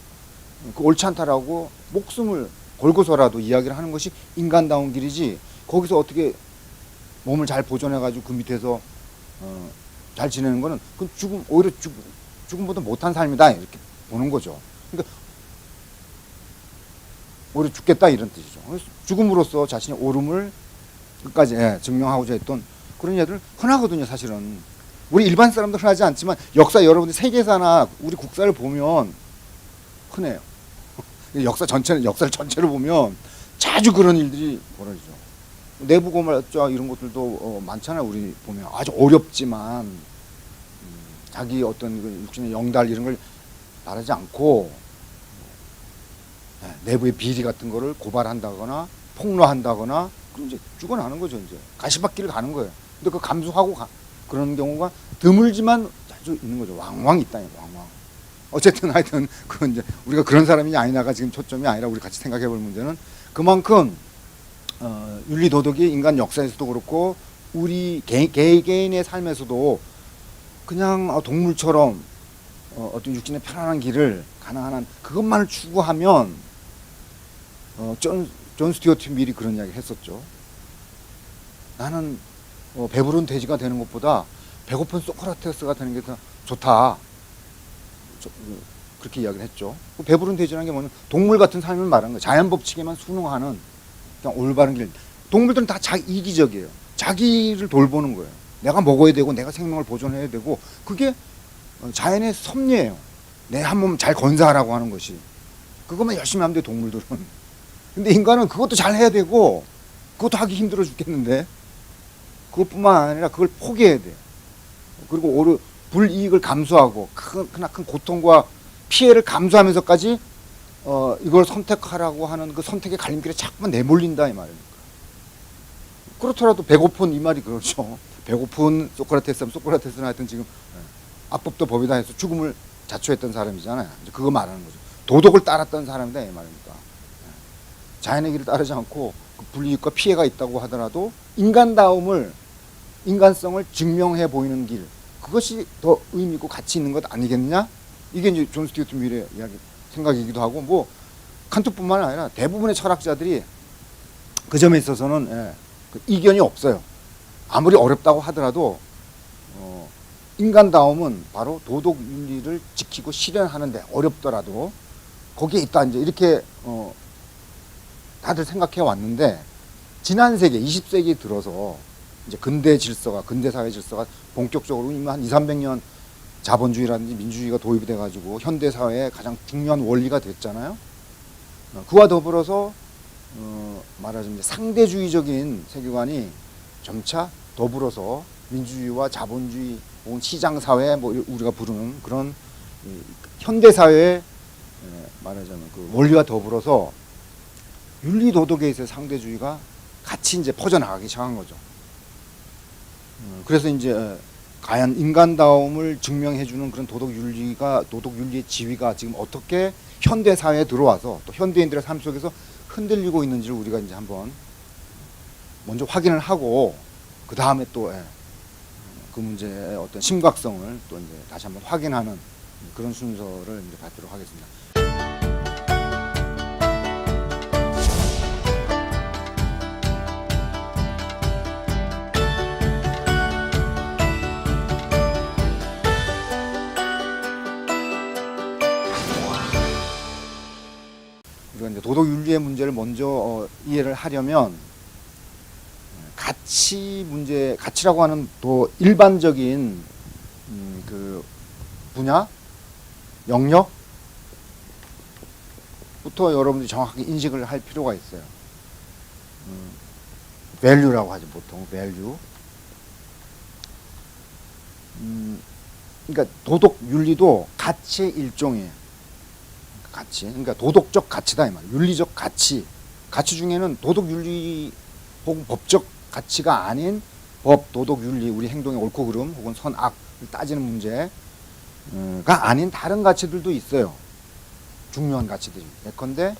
그 옳지 않다라고 목숨을 걸고서라도 이야기를 하는 것이 인간다운 길이지 거기서 어떻게 몸을 잘 보존해가지고 그 밑에서 잘 지내는 거는 그 오히려 죽음보다 못한 삶이다 이렇게 보는 거죠. 그러니까 오히려 죽겠다 이런 뜻이죠. 그래서 죽음으로써 자신의 옳음을 끝까지 증명하고자 했던 그런 예들 흔하거든요. 사실은 우리 일반 사람도 흔하지 않지만 역사 여러분들 세계사나 우리 국사를 보면 흔해요. 역사를 전체를 보면 자주 그런 일들이 벌어지죠. 내부 고발자 이런 것들도 많잖아요. 우리 보면 아주 어렵지만 자기 어떤 육신의 영달 이런 걸 바라지 않고 내부의 비리 같은 거를 고발한다거나 폭로한다거나 그럼 이제 죽어나는 거죠. 이제 가시밭길을 가는 거예요. 근데 그 감수하고 그런 경우가 드물지만 자주 있는 거죠. 왕왕 있다니 왕왕. 어쨌든 하여튼 그 이제 우리가 그런 사람이냐 아니냐가 지금 초점이 아니라 우리 같이 생각해 볼 문제는 그만큼 윤리 도덕이 인간 역사에서도 그렇고 우리 개인의 삶에서도 그냥 동물처럼 어떤 육신의 편안한 길을 가능한 한 그것만을 추구하면 존 스튜어트 밀이 그런 이야기 했었죠. 나는 배부른 돼지가 되는 것보다 배고픈 소크라테스가 되는 게 더 좋다. 그렇게 이야기를 했죠. 배부른 돼지라는 게 뭐냐면 동물 같은 삶을 말하는 거예요. 자연 법칙에만 순응하는 그냥 올바른 길. 동물들은 다 이기적이에요. 자기를 돌보는 거예요. 내가 먹어야 되고 내가 생명을 보존해야 되고 그게 자연의 섭리예요. 내 한 몸 잘 건사하라고 하는 것이. 그것만 열심히 하면 돼 동물들은. 근데 인간은 그것도 잘 해야 되고 그것도 하기 힘들어 죽겠는데 그것뿐만 아니라 그걸 포기해야 돼요. 그리고 불이익을 감수하고 큰 고통과 피해를 감수하면서까지 이걸 선택하라고 하는 그 선택의 갈림길에 자꾸만 내몰린다 이 말입니까. 그렇더라도 배고픈 이 말이 그렇죠. 배고픈 소크라테스는 하여튼 지금 악법도 법이다 해서 죽음을 자초했던 사람이잖아요. 이제 그거 말하는 거죠. 도덕을 따랐던 사람이다 이 말입니다. 자연의 길을 따르지 않고 그 불이익과 피해가 있다고 하더라도 인간성을 증명해 보이는 길, 그것이 더 의미 있고 가치 있는 것 아니겠느냐? 이게 이제 존 스튜어트 밀의 생각이기도 하고, 뭐 칸트뿐만 아니라 대부분의 철학자들이 그 점에 있어서는 그 이견이 없어요. 아무리 어렵다고 하더라도 인간다움은 바로 도덕 윤리를 지키고 실현하는데 어렵더라도 거기에 있다 이제 이렇게 다들 생각해 왔는데 지난 세기 20세기 들어서 이제 근대 사회 질서가 본격적으로 이미 한 200~300년 자본주의라든지 민주주의가 도입이 돼 가지고 현대 사회의 가장 중요한 원리가 됐잖아요. 그와 더불어서 말하자면 상대주의적인 세계관이 점차 더불어서 민주주의와 자본주의 혹은 시장사회 뭐 우리가 부르는 그런 현대사회의 말하자면 그 원리와 더불어서 윤리도덕에 있어서 상대주의가 같이 이제 퍼져나가기 시작한 거죠. 그래서 이제 과연 인간다움을 증명해주는 그런 도덕윤리의 지위가 지금 어떻게 현대사회에 들어와서 또 현대인들의 삶 속에서 흔들리고 있는지를 우리가 이제 한번 먼저 확인을 하고 그 다음에 또 그 문제의 어떤 심각성을 또 이제 다시 한번 확인하는 그런 순서를 이제 갖도록 하겠습니다. 우리가 이제 도덕 윤리의 문제를 먼저 이해를 하려면 가치라고 하는 또 일반적인 그 분야, 영역부터 여러분들이 정확하게 인식을 할 필요가 있어요. value라고 하죠, 보통 value. 그러니까 도덕 윤리도 가치의 일종이에요. 그러니까 도덕적 가치다 이 말. 윤리적 가치 중에는 도덕 윤리 혹은 법적 가치가 아닌 법, 도덕, 윤리, 우리 행동의 옳고 그름 혹은 선악을 따지는 문제가 아닌 다른 가치들도 있어요. 중요한 가치들이. 예컨대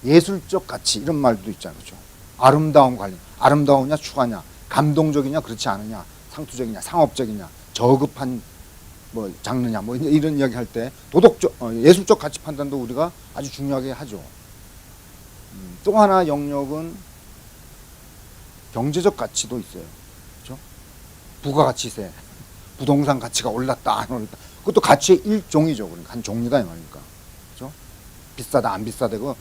예술적 가치 이런 말도 있잖아요. 그렇죠? 아름다움 관련. 아름다우냐 추하냐, 감동적이냐 그렇지 않으냐, 상투적이냐 상업적이냐, 저급한 뭐 장르냐 뭐 이런 이야기 할 때 예술적 가치 판단도 우리가 아주 중요하게 하죠. 또 하나 영역은 경제적 가치도 있어요. 그렇죠? 부가가치세, 부동산 가치가 올랐다 안 올랐다. 그것도 가치의 일종이죠. 그러니까 한 종류다 이 말이니까. 그렇죠? 비싸다 안 비싸다 그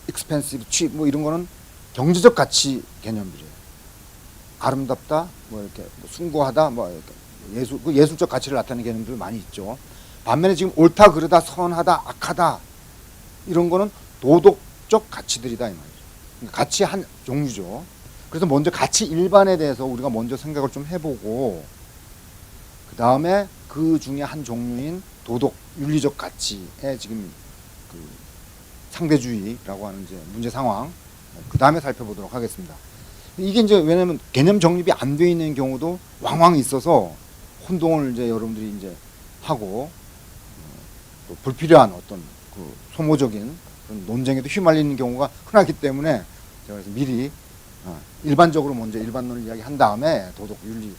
expensive, cheap 뭐 이런 거는 경제적 가치 개념들이에요. 아름답다, 뭐 이렇게 숭고하다, 뭐 이렇게 예술적 가치를 나타내는 개념들 많이 있죠. 반면에 지금 옳다 그르다 선하다 악하다 이런 거는 도덕적 가치들이다 이 말이죠. 그러니까 가치의 한 종류죠. 그래서 먼저 가치 일반에 대해서 우리가 먼저 생각을 좀 해보고 그 다음에 그 중에 한 종류인 도덕 윤리적 가치에 지금 상대주의라고 하는 이제 문제 상황 그 다음에 살펴보도록 하겠습니다. 이게 이제 왜냐면 개념 정립이 안 돼 있는 경우도 왕왕 있어서 혼동을 이제 여러분들이 이제 하고 또 불필요한 어떤 그 소모적인 그런 논쟁에도 휘말리는 경우가 흔하기 때문에 제가 그래서 미리 일반적으로 먼저 일반론을 이야기한 다음에 도덕 윤리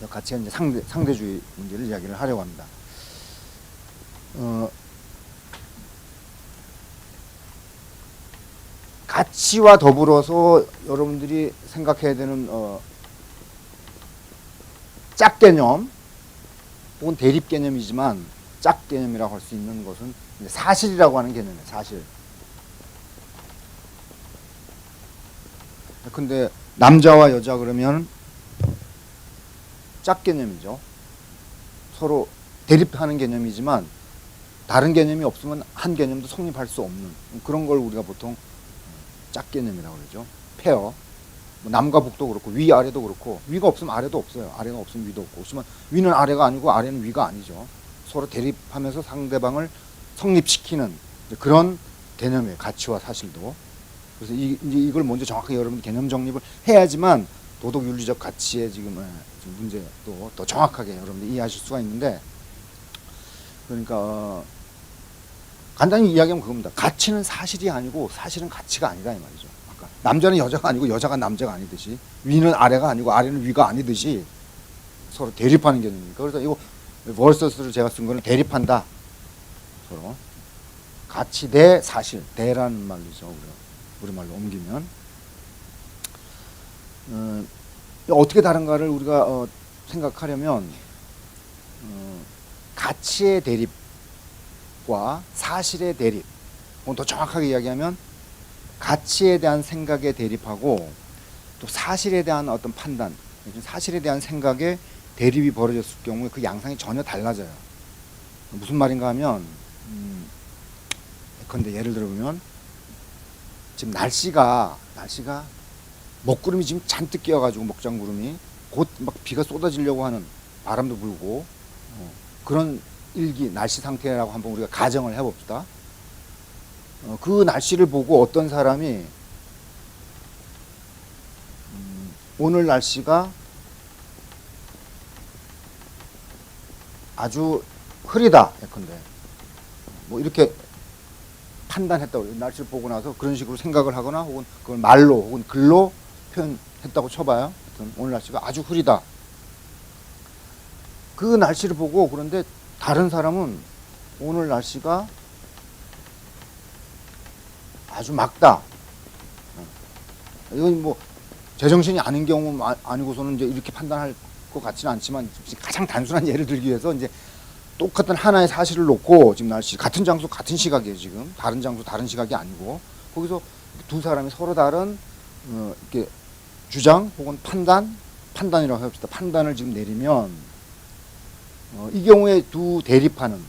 같이 이제 상대주의 문제를 이야기를 하려고 합니다. 가치와 더불어서 여러분들이 생각해야 되는 짝 개념 혹은 대립 개념이지만 짝 개념이라고 할 수 있는 것은 사실이라고 하는 개념이에요. 사실. 근데 남자와 여자 그러면 짝 개념이죠. 서로 대립하는 개념이지만 다른 개념이 없으면 한 개념도 성립할 수 없는 그런 걸 우리가 보통 짝 개념이라고 그러죠. 페어. 남과 북도 그렇고 위아래도 그렇고 위가 없으면 아래도 없어요. 아래가 없으면 위도 없고 없으면 위는 아래가 아니고 아래는 위가 아니죠. 서로 대립하면서 상대방을 성립시키는 그런 개념이에요. 가치와 사실도. 그래서 이제 이걸 먼저 정확하게 여러분들 개념 정립을 해야지만 도덕 윤리적 가치의 지금 문제도 더 정확하게 여러분들 이해하실 수가 있는데 그러니까 간단히 이야기하면 그겁니다. 가치는 사실이 아니고 사실은 가치가 아니다 이 말이죠. 아까 남자는 여자가 아니고 여자가 남자가 아니듯이 위는 아래가 아니고 아래는 위가 아니듯이 서로 대립하는 개념이니까. 그래서 이거 월서스를 제가 쓴 거는 대립한다. 서로 가치 대 사실 대라는 말이죠. 우리말로 옮기면 어떻게 다른가를 우리가 생각하려면 가치의 대립과 사실의 대립, 더 정확하게 이야기하면 가치에 대한 생각의 대립하고 또 사실에 대한 어떤 판단, 사실에 대한 생각의 대립이 벌어졌을 경우에 그 양상이 전혀 달라져요. 무슨 말인가 하면 근데 예를 들어보면 지금 날씨가 먹구름이 지금 잔뜩 끼어가지고 먹장구름이 곧 막 비가 쏟아지려고 하는 바람도 불고 그런 날씨 상태라고 한번 우리가 가정을 해봅시다. 그 날씨를 보고 어떤 사람이 오늘 날씨가 아주 흐리다 예컨대 뭐 이렇게 판단했다고 그래요. 날씨를 보고 나서 그런 식으로 생각을 하거나 혹은 그걸 말로 혹은 글로 표현했다고 쳐봐요. 오늘 날씨가 아주 흐리다. 그 날씨를 보고 그런데 다른 사람은 오늘 날씨가 아주 맑다. 이건 뭐 제정신이 아닌 경우 아니고서는 이제 이렇게 판단할 것 같지는 않지만 가장 단순한 예를 들기 위해서 이제 똑같은 하나의 사실을 놓고 지금 날씨 같은 장소 같은 시각이에요. 지금 다른 장소 다른 시각이 아니고 거기서 두 사람이 서로 다른 이렇게 주장 혹은 판단이라고 해봅시다. 판단을 지금 내리면 이 경우에 두 대립하는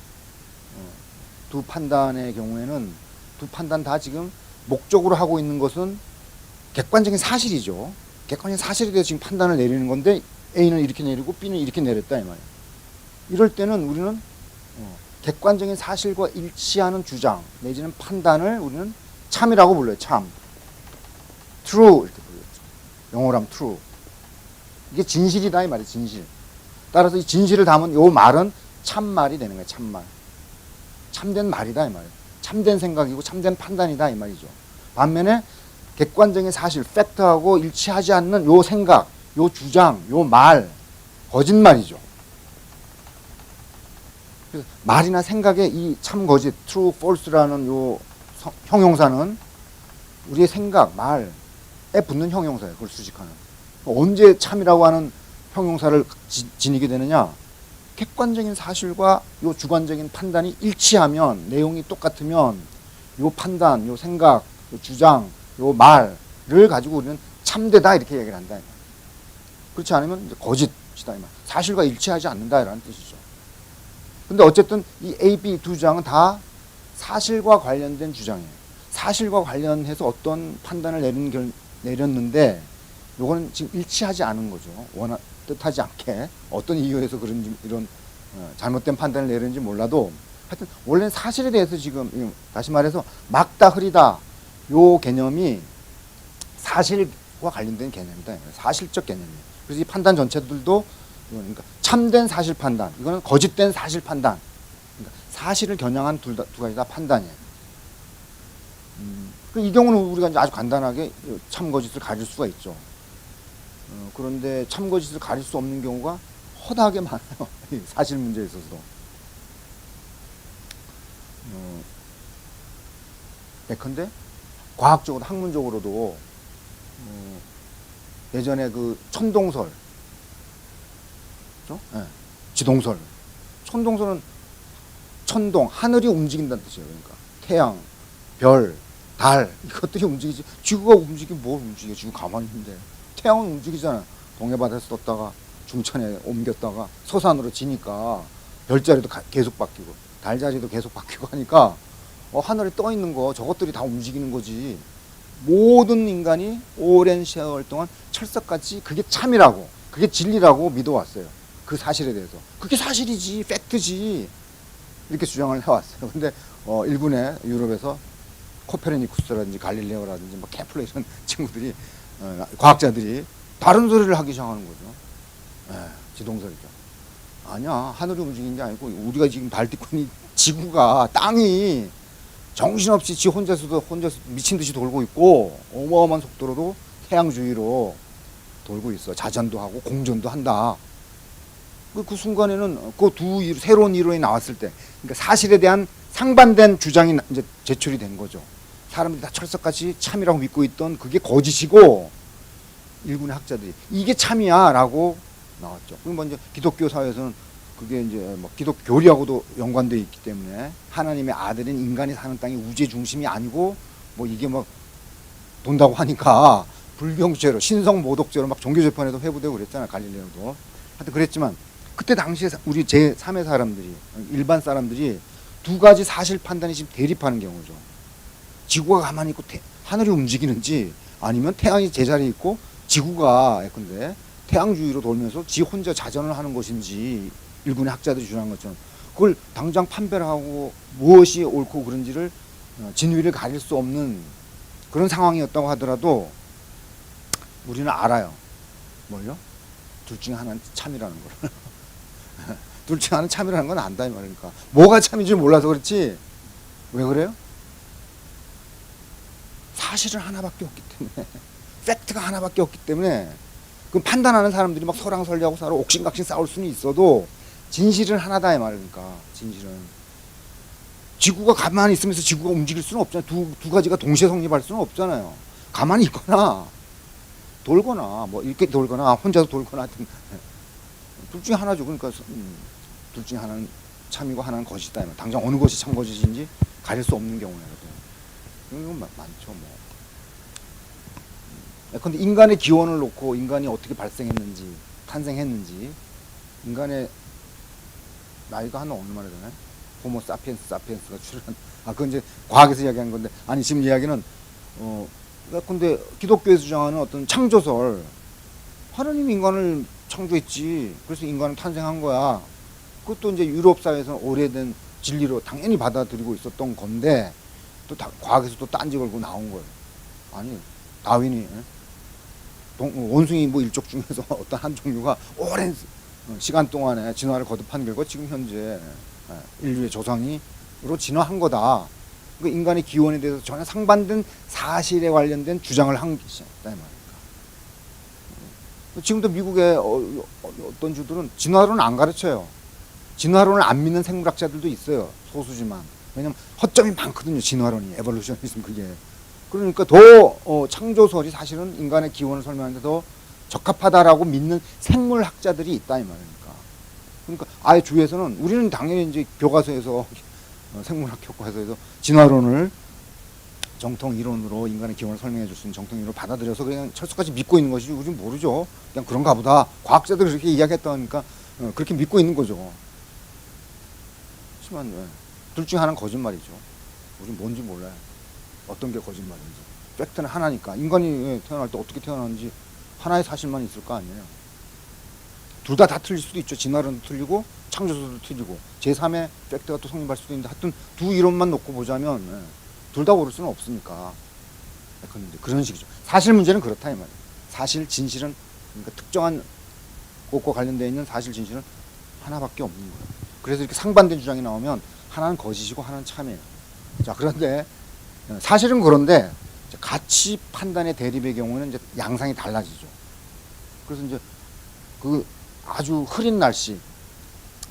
두 판단의 경우에는 두 판단 다 지금 목적으로 하고 있는 것은 객관적인 사실이죠. 객관적인 사실에 대해서 지금 판단을 내리는 건데 A는 이렇게 내리고 B는 이렇게 내렸다 이 말이에요. 이럴 때는 우리는 객관적인 사실과 일치하는 주장 내지는 판단을 우리는 참이라고 불러요. 참. true 이렇게 불렀죠. 영어로 하면 true. 이게 진실이다 이 말이에요. 진실. 따라서 이 진실을 담은 이 말은 참말이 되는 거예요. 참말. 참된 말이다 이 말이에요. 참된 생각이고 참된 판단이다 이 말이죠. 반면에 객관적인 사실, 팩트하고 일치하지 않는 요 생각, 요 주장, 요 말, 거짓말이죠. 그래서 말이나 생각의 이 참거짓, true, false라는 요 형용사는 우리의 생각, 말에 붙는 형용사예요. 그걸 수식하는. 언제 참이라고 하는 형용사를 지니게 되느냐? 객관적인 사실과 요 주관적인 판단이 일치하면, 내용이 똑같으면 요 판단, 요 생각, 요 주장, 요 말을 가지고 우리는 참되다 이렇게 얘기를 한다. 그렇지 않으면 이제 거짓이다. 사실과 일치하지 않는다라는 뜻이죠. 근데 어쨌든 이 A, B 두 주장은 다 사실과 관련된 주장이에요. 사실과 관련해서 어떤 판단을 내렸는데 요거는 지금 일치하지 않은 거죠. 뜻하지 않게 어떤 이유에서 그런지 이런 잘못된 판단을 내렸는지 몰라도 하여튼 원래는 사실에 대해서 지금 다시 말해서 막다 흐리다 요 개념이 사실과 관련된 개념이다. 사실적 개념이에요. 그래서 이 판단 전체들도 그러니까 참된 사실 판단, 이거는 거짓된 사실 판단. 그러니까 사실을 겨냥한 두 가지 다 판단이에요. 이 경우는 우리가 이제 아주 간단하게 참거짓을 가릴 수가 있죠. 그런데 참거짓을 가릴 수 없는 경우가 허다하게 많아요. 사실 문제에 있어서도. 예컨대 과학적으로 학문적으로도 예전에 그 천동설, 그렇죠? 네. 지동설. 천동설은 천동, 하늘이 움직인다는 뜻이에요. 그러니까 태양, 별, 달 이것들이 움직이지. 지구가 움직이면 뭘 움직여? 지구 가만히 있는데. 태양은 움직이잖아. 동해바다에서 떴다가 중천에 옮겼다가 서산으로 지니까 별자리도 계속 바뀌고 달자리도 계속 바뀌고 하니까 하늘에 떠 있는 거 저것들이 다 움직이는 거지. 모든 인간이 오랜 세월 동안 철석같이 그게 참이라고, 그게 진리라고 믿어왔어요. 그 사실에 대해서. 그게 사실이지, 팩트지. 이렇게 주장을 해왔어요. 근데 일본의 유럽에서 코페르니쿠스라든지 갈릴레오라든지 뭐 케플러 이런 친구들이 과학자들이 다른 소리를 하기 시작하는 거죠. 지동설이죠. 아니야, 하늘이 움직이는 게 아니고 우리가 지금 발 딛고 있는 지구가, 땅이 정신없이 지 혼자서 미친 듯이 돌고 있고 어마어마한 속도로도 태양 주위로 돌고 있어. 자전도 하고 공전도 한다. 그 순간에는 그 새로운 이론이 나왔을 때, 그러니까 사실에 대한 상반된 주장이 이제 제출이 된 거죠. 사람들이 다 철석같이 참이라고 믿고 있던 그게 거짓이고, 일본의 학자들이 이게 참이야라고 나왔죠. 그럼 먼저 기독교 사회에서는 그게 이제 뭐 기독교 교리하고도 연관되어 있기 때문에 하나님의 아들인 인간이 사는 땅이 우주의 중심이 아니고 뭐 이게 뭐 돈다고 하니까 불경죄로 신성모독죄로 막 종교재판에도 회부되고 그랬잖아요. 갈릴레오도. 하여튼 그랬지만 그때 당시에 우리 제3의 사람들이, 일반 사람들이 두 가지 사실 판단이 지금 대립하는 경우죠. 지구가 가만히 있고 하늘이 움직이는지, 아니면 태양이 제자리에 있고 지구가 예컨대 태양 주위로 돌면서 지 혼자 자전을 하는 것인지, 일본의 학자들이 주장한 것처럼 그걸 당장 판별하고 무엇이 옳고 그른지를 진위를 가릴 수 없는 그런 상황이었다고 하더라도 우리는 알아요. 뭘요? 둘 중에 하나는 참이라는 걸. 둘 중에 하나는 참이라는 건 안다 이 말이니까. 뭐가 참인지 몰라서 그렇지. 왜 그래요? 사실은 하나밖에 없기 때문에, 팩트가 하나밖에 없기 때문에, 그 판단하는 사람들이 막 설왕설래하고 서로 옥신각신 싸울 수는 있어도 진실은 하나다 이 말이니까. 진실은 지구가 가만히 있으면서 지구가 움직일 수는 없잖아요. 두 가지가 동시에 성립할 수는 없잖아요. 가만히 있거나 돌거나 뭐 이렇게 돌거나 혼자서 돌거나 하여튼 둘 중에 하나죠. 그러니까 둘 중에 하나는 참이고 하나는 거짓이다. 당장 어느 것이 참 거짓인지 가릴 수 없는 경우에도 이건 많죠. 뭐. 근데 인간의 기원을 놓고 인간이 어떻게 발생했는지, 탄생했는지, 인간의 나이가 한 얼마나 되나요? 호모 사피엔스가 출현. 그건 이제 과학에서 이야기하는 건데, 아니 지금 이야기는 근데 기독교에서 주장하는 어떤 창조설, 하나님이 인간을 창조했지. 그래서 인간은 탄생한 거야. 그것도 이제 유럽 사회에서는 오래된 진리로 당연히 받아들이고 있었던 건데, 또 과학에서 또 딴지 걸고 나온 거예요. 아니, 다윈이 원숭이 뭐 일족 중에서 어떤 한 종류가 오랜 시간 동안에 진화를 거듭한 결과 지금 현재 인류의 조상으로 진화한 거다. 그 인간의 기원에 대해서 전혀 상반된 사실에 관련된 주장을 한 것이다 이 말입니다. 지금도 미국의 어떤 주들은 진화론은 안 가르쳐요. 진화론을 안 믿는 생물학자들도 있어요. 소수지만. 왜냐면 허점이 많거든요. 진화론이, 에볼루셔니즘 그게. 그러니까 더 창조설이 사실은 인간의 기원을 설명하는데 더 적합하다라고 믿는 생물학자들이 있다 이 말이니까. 그러니까 아예 주위에서는 우리는 당연히 이제 교과서에서 생물학 교과서에서 진화론을 정통 이론으로 인간의 기원을 설명해 줄 수 있는 정통 이론으로 받아들여서 그냥 철석같이 믿고 있는 것이지 우리는 모르죠. 그냥 그런가 보다. 과학자들이 그렇게 이야기했다니까 그렇게 믿고 있는 거죠. 하지만 둘 중에 하나는 거짓말이죠. 우리는 뭔지 몰라요. 어떤 게 거짓말인지. 팩트는 하나니까. 인간이 태어날 때 어떻게 태어났는지 하나의 사실만 있을 거 아니에요. 둘 다 틀릴 수도 있죠. 진화론도 틀리고 창조소도 틀리고 제3의 팩트가 또 성립할 수도 있는데 하여튼 두 이론만 놓고 보자면 둘 다 옳을 수는 없으니까 그런 식이죠. 사실 문제는 그렇다 이 말이에요. 사실 진실은 그러니까 특정한 것과 관련되어 있는 사실 진실은 하나밖에 없는 거예요. 그래서 이렇게 상반된 주장이 나오면 하나는 거짓이고 하나는 참이에요. 자, 그런데 사실은 그런데 가치 판단의 대립의 경우에는 이제 양상이 달라지죠. 그래서 이제 그 아주 흐린 날씨,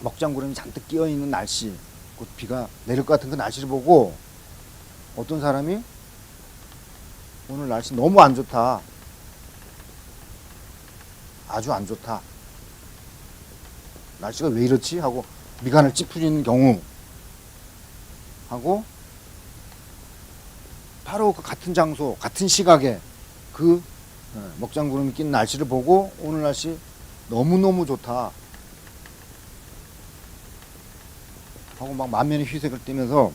먹장구름이 잔뜩 끼어 있는 날씨, 곧 비가 내릴 것 같은 그 날씨를 보고 어떤 사람이 오늘 날씨 너무 안 좋다, 아주 안 좋다, 날씨가 왜 이렇지 하고 미간을 찌푸리는 경우 하고 바로 그 같은 장소, 같은 시각에 그 먹장구름이 낀 날씨를 보고 오늘 날씨 너무너무 좋다 하고 막 만면에 휘색을 띠면서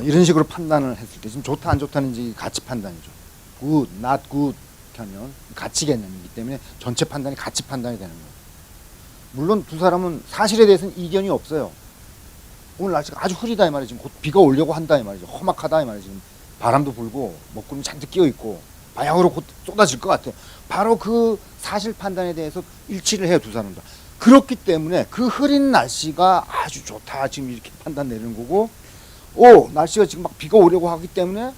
이런 식으로 판단을 했을 때 지금 좋다 안 좋다는 이제 가치 판단이죠. good, not good 하면 가치 개념이기 때문에 전체 판단이 가치 판단이 되는 거예요. 물론 두 사람은 사실에 대해서는 이견이 없어요. 오늘 날씨가 아주 흐리다 이 말이지, 곧 비가 오려고 한다 이 말이죠. 험악하다 이 말이지. 바람도 불고 먹구름이 잔뜩 끼어 있고 바야흐로 곧 쏟아질 것 같아요. 바로 그 사실 판단에 대해서 일치를 해요, 두 사람 다. 그렇기 때문에 그 흐린 날씨가 아주 좋다 지금 이렇게 판단 내리는 거고, 날씨가 지금 막 비가 오려고 하기 때문에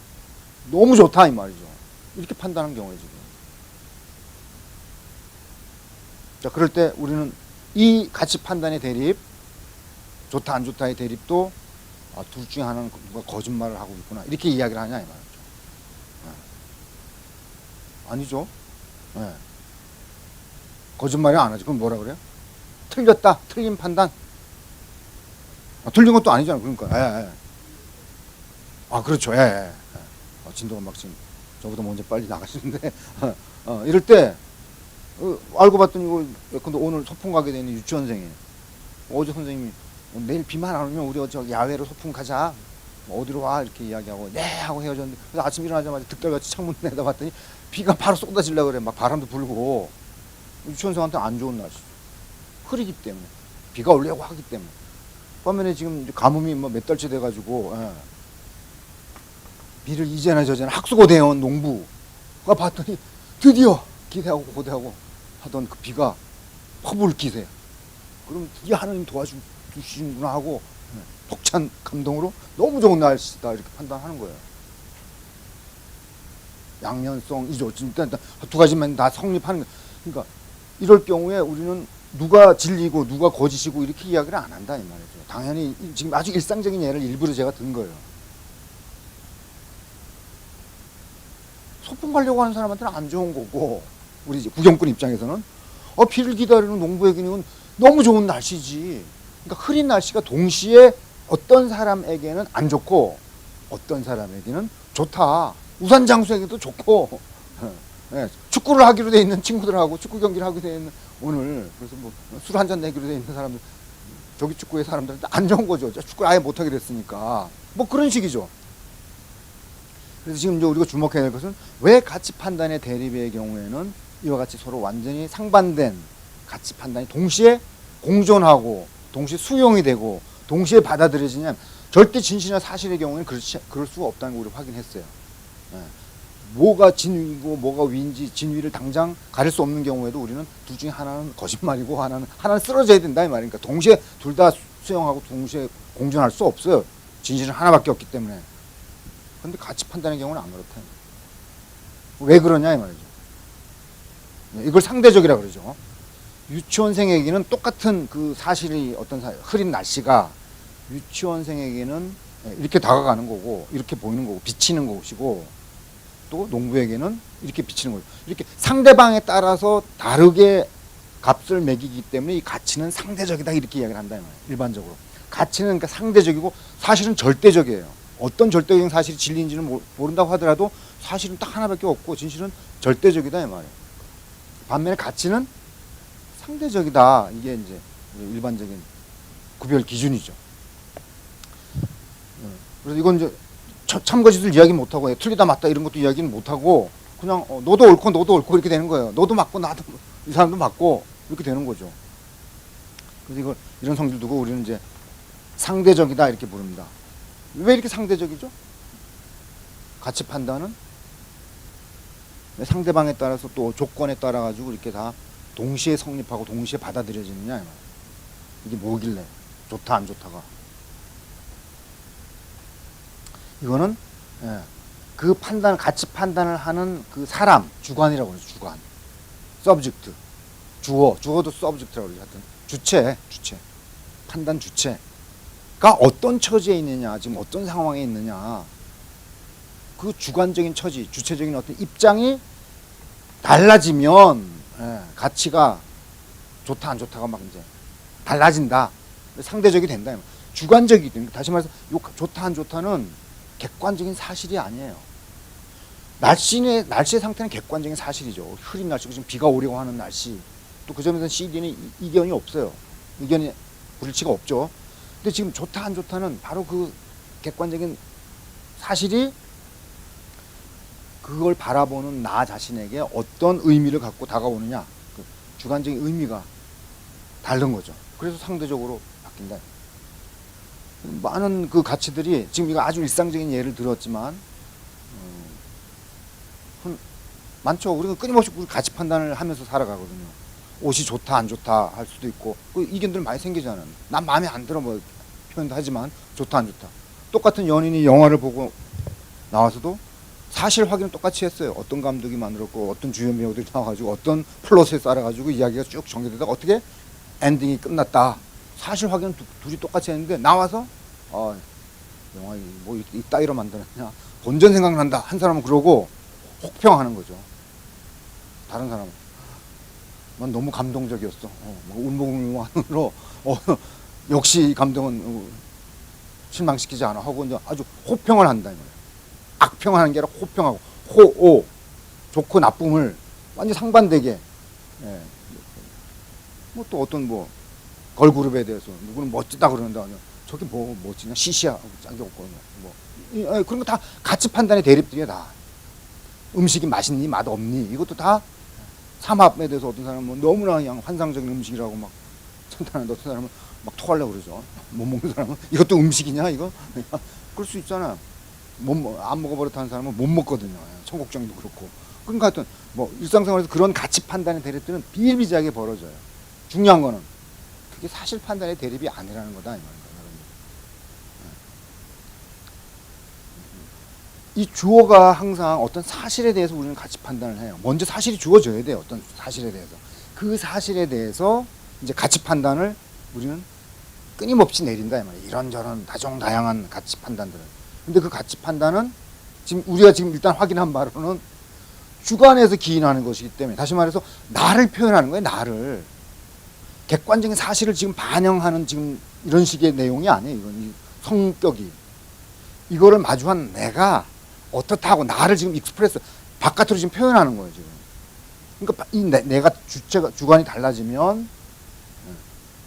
너무 좋다 이 말이죠. 이렇게 판단하는 경우에 지금. 자, 그럴 때 우리는 이 가치 판단의 대립, 좋다 안 좋다의 대립도 둘 중에 하나는 누가 거짓말을 하고 있구나 이렇게 이야기를 하냐 이 말이죠. 아니죠. 네. 거짓말이 안 하지. 그럼 뭐라 그래요? 틀렸다, 틀린 판단. 틀린 것도 아니잖아요. 그러니까. 그렇죠. 진도가 막 지금 저보다 먼저 빨리 나가시는데 이럴 때 알고 봤더니 근데 오늘 소풍 가게 되는 유치원생이에요. 어제 선생님이 내일 비만 안 오면 우리 저 야외로 소풍 가자. 어디로 와 이렇게 이야기하고 네 하고 헤어졌는데, 그래서 아침 일어나자마자 득달같이 창문 내다봤더니 비가 바로 쏟아지려고 그래. 막 바람도 불고. 유치원생한테 안 좋은 날씨. 흐리기 때문에, 비가 오려고 하기 때문에. 반면에 지금 가뭄이 뭐 몇 달째 돼가지고 비를 이제나 저제나 학수고대원 농부가 봤더니 드디어 기대하고 고대하고 하던 그 비가 퍼부을 기세. 그럼 드디어 하나님 도와주시는구나 하고 벅찬 감동으로 너무 좋은 날씨다 이렇게 판단하는 거예요. 양면성이죠. 일단 두 가지만 다 성립하는 거예요. 그러니까 이럴 경우에 우리는 누가 진리고 누가 거짓이고 이렇게 이야기를 안 한다 이 말이죠. 당연히 지금 아주 일상적인 예를 일부러 제가 든 거예요. 소풍 가려고 하는 사람한테는 안 좋은 거고, 우리 구경꾼 입장에서는 비를 기다리는 농부에게는 너무 좋은 날씨지. 그러니까 흐린 날씨가 동시에 어떤 사람에게는 안 좋고 어떤 사람에게는 좋다. 우산 장수에게도 좋고, 축구를 하기로 돼 있는 친구들하고 축구 경기를 하게 돼 있는 오늘 그래서 뭐 술 한잔 내기로 돼 있는 사람들, 저기 축구의 사람들한테 안 좋은 거죠. 축구를 아예 못 하게 됐으니까. 뭐 그런 식이죠. 그래서 지금 이제 우리가 주목해야 될 것은 왜 가치 판단의 대립의 경우에는 이와 같이 서로 완전히 상반된 가치 판단이 동시에 공존하고 동시에 수용이 되고 동시에 받아들여지냐면, 절대 진실이나 사실의 경우에는 그럴 수가 없다는 걸 우리 확인했어요. 뭐가 진위고 뭐가 위인지 진위를 당장 가릴 수 없는 경우에도 우리는 둘 중에 하나는 거짓말이고 하나는 쓰러져야 된다 이 말이니까, 동시에 둘 다 수용하고 동시에 공존할 수 없어요. 진실은 하나밖에 없기 때문에. 그런데 가치 판단의 경우는 안 그렇다. 왜 그러냐 이 말이죠. 이걸 상대적이라 그러죠. 유치원생에게는 똑같은 그 사실이 흐린 날씨가 유치원생에게는 이렇게 다가가는 거고 이렇게 보이는 거고 비치는 것이고, 또 농부에게는 이렇게 비치는 거죠. 이렇게 상대방에 따라서 다르게 값을 매기기 때문에 이 가치는 상대적이다 이렇게 이야기를 한다 이 말이에요. 일반적으로 가치는 그러니까 상대적이고 사실은 절대적이에요. 어떤 절대적인 사실이 진리인지는 모른다고 하더라도 사실은 딱 하나밖에 없고 진실은 절대적이다 이 말이에요. 반면에 가치는 상대적이다. 이게 이제 일반적인 구별 기준이죠. 그래서 이건 이제 참거짓을 이야기 못하고 틀리다 맞다 이런 것도 이야기는 못하고 그냥 너도 옳고 이렇게 되는 거예요. 너도 맞고 나도 이 사람도 맞고 이렇게 되는 거죠. 그래서 이런 성질 두고 우리는 이제 상대적이다 이렇게 부릅니다. 왜 이렇게 상대적이죠? 가치 판단은 상대방에 따라서 또 조건에 따라 가지고 이렇게 다 동시에 성립하고 동시에 받아들여지느냐, 이게 뭐길래 좋다 안 좋다가. 이거는 그 판단, 가치 판단을 하는 그 사람, 주관이라고 그러죠. 주관, 서브젝트, 주어도 서브젝트라고 그러죠. 하여튼 주체, 판단 주체가 어떤 처지에 있느냐, 지금 어떤 상황에 있느냐, 그 주관적인 처지, 주체적인 어떤 입장이 달라지면 가치가 좋다 안 좋다가 막 이제 달라진다, 상대적이 된다. 주관적이기 때문에, 다시 말해서 좋다 안 좋다는 객관적인 사실이 아니에요. 날씨의 상태는 객관적인 사실이죠. 흐린 날씨고 지금 비가 오려고 하는 날씨. 또 그 점에서 CD는 이견이 없어요. 의견이 불일치가 없죠. 근데 지금 좋다 안 좋다는 바로 그 객관적인 사실이 그걸 바라보는 나 자신에게 어떤 의미를 갖고 다가오느냐, 그 주관적인 의미가 다른 거죠. 그래서 상대적으로 바뀐다. 많은 그 가치들이, 지금 이거 아주 일상적인 예를 들었지만 많죠. 우리가 끊임없이 우리 가치 판단을 하면서 살아가거든요. 옷이 좋다 안 좋다 할 수도 있고, 그 이견들 많이 생기잖아요. 난 마음에 안 들어 뭐 표현도 하지만 좋다 안 좋다. 똑같은 연인이 영화를 보고 나와서도 사실 확인은 똑같이 했어요. 어떤 감독이 만들었고 어떤 주연 배우들이 나와가지고 어떤 플롯에 따라가지고 이야기가 쭉 전개되다가 어떻게 엔딩이 끝났다. 사실 확인은 둘이 똑같이 했는데 나와서 영화 뭐 이따위로 만들었냐, 본전 생각난다 한 사람은 그러고 혹평하는 거죠. 다른 사람은 난 너무 감동적이었어. 울먹울먹으로 역시 이 감동은 실망시키지 않아 하고 이제 아주 호평을 한다 이 말이에요. 악평하는 게 아니라 호평하고, 호오, 좋고 나쁨을 완전 상반되게. 뭐 또 어떤 걸그룹에 대해서 누구는 멋지다 그러는데 저게 뭐 멋지냐, 시시하고 짱게 없고 그런 거 다 가치 판단의 대립들이야. 다 음식이 맛있니 맛없니 이것도 다 삼합에 대해서 어떤 사람은 너무나 그냥 환상적인 음식이라고 막 찬탄한데 어떤 사람은 막 토하려고 그러죠. 못 먹는 사람은 이것도 음식이냐 이거 그럴 수 있잖아. 안 먹어버렸다는 사람은 못 먹거든요. 청국장도 그렇고. 그러니까 하여튼 일상생활에서 그런 가치 판단의 대립들은 비일비재하게 벌어져요. 중요한 거는 그게 사실 판단의 대립이 아니라는 거다 이 말입니다. 이 주어가 항상 어떤 사실에 대해서 우리는 가치 판단을 해요. 먼저 사실이 주어져야 돼요. 어떤 사실에 대해서. 그 사실에 대해서 이제 가치 판단을 우리는 끊임없이 내린다 이 말이에요. 이런저런 다종다양한 가치 판단들을. 근데 그 가치 판단은 우리가 지금 일단 확인한 바로는 주관에서 기인하는 것이기 때문에, 다시 말해서 나를 표현하는 거예요. 나를. 객관적인 사실을 지금 반영하는 지금 이런 식의 내용이 아니에요. 이건 성격이. 이거를 마주한 내가 어떻다고 나를 지금 익스프레스 바깥으로 지금 표현하는 거예요. 지금. 그러니까 이 내가 주관이 달라지면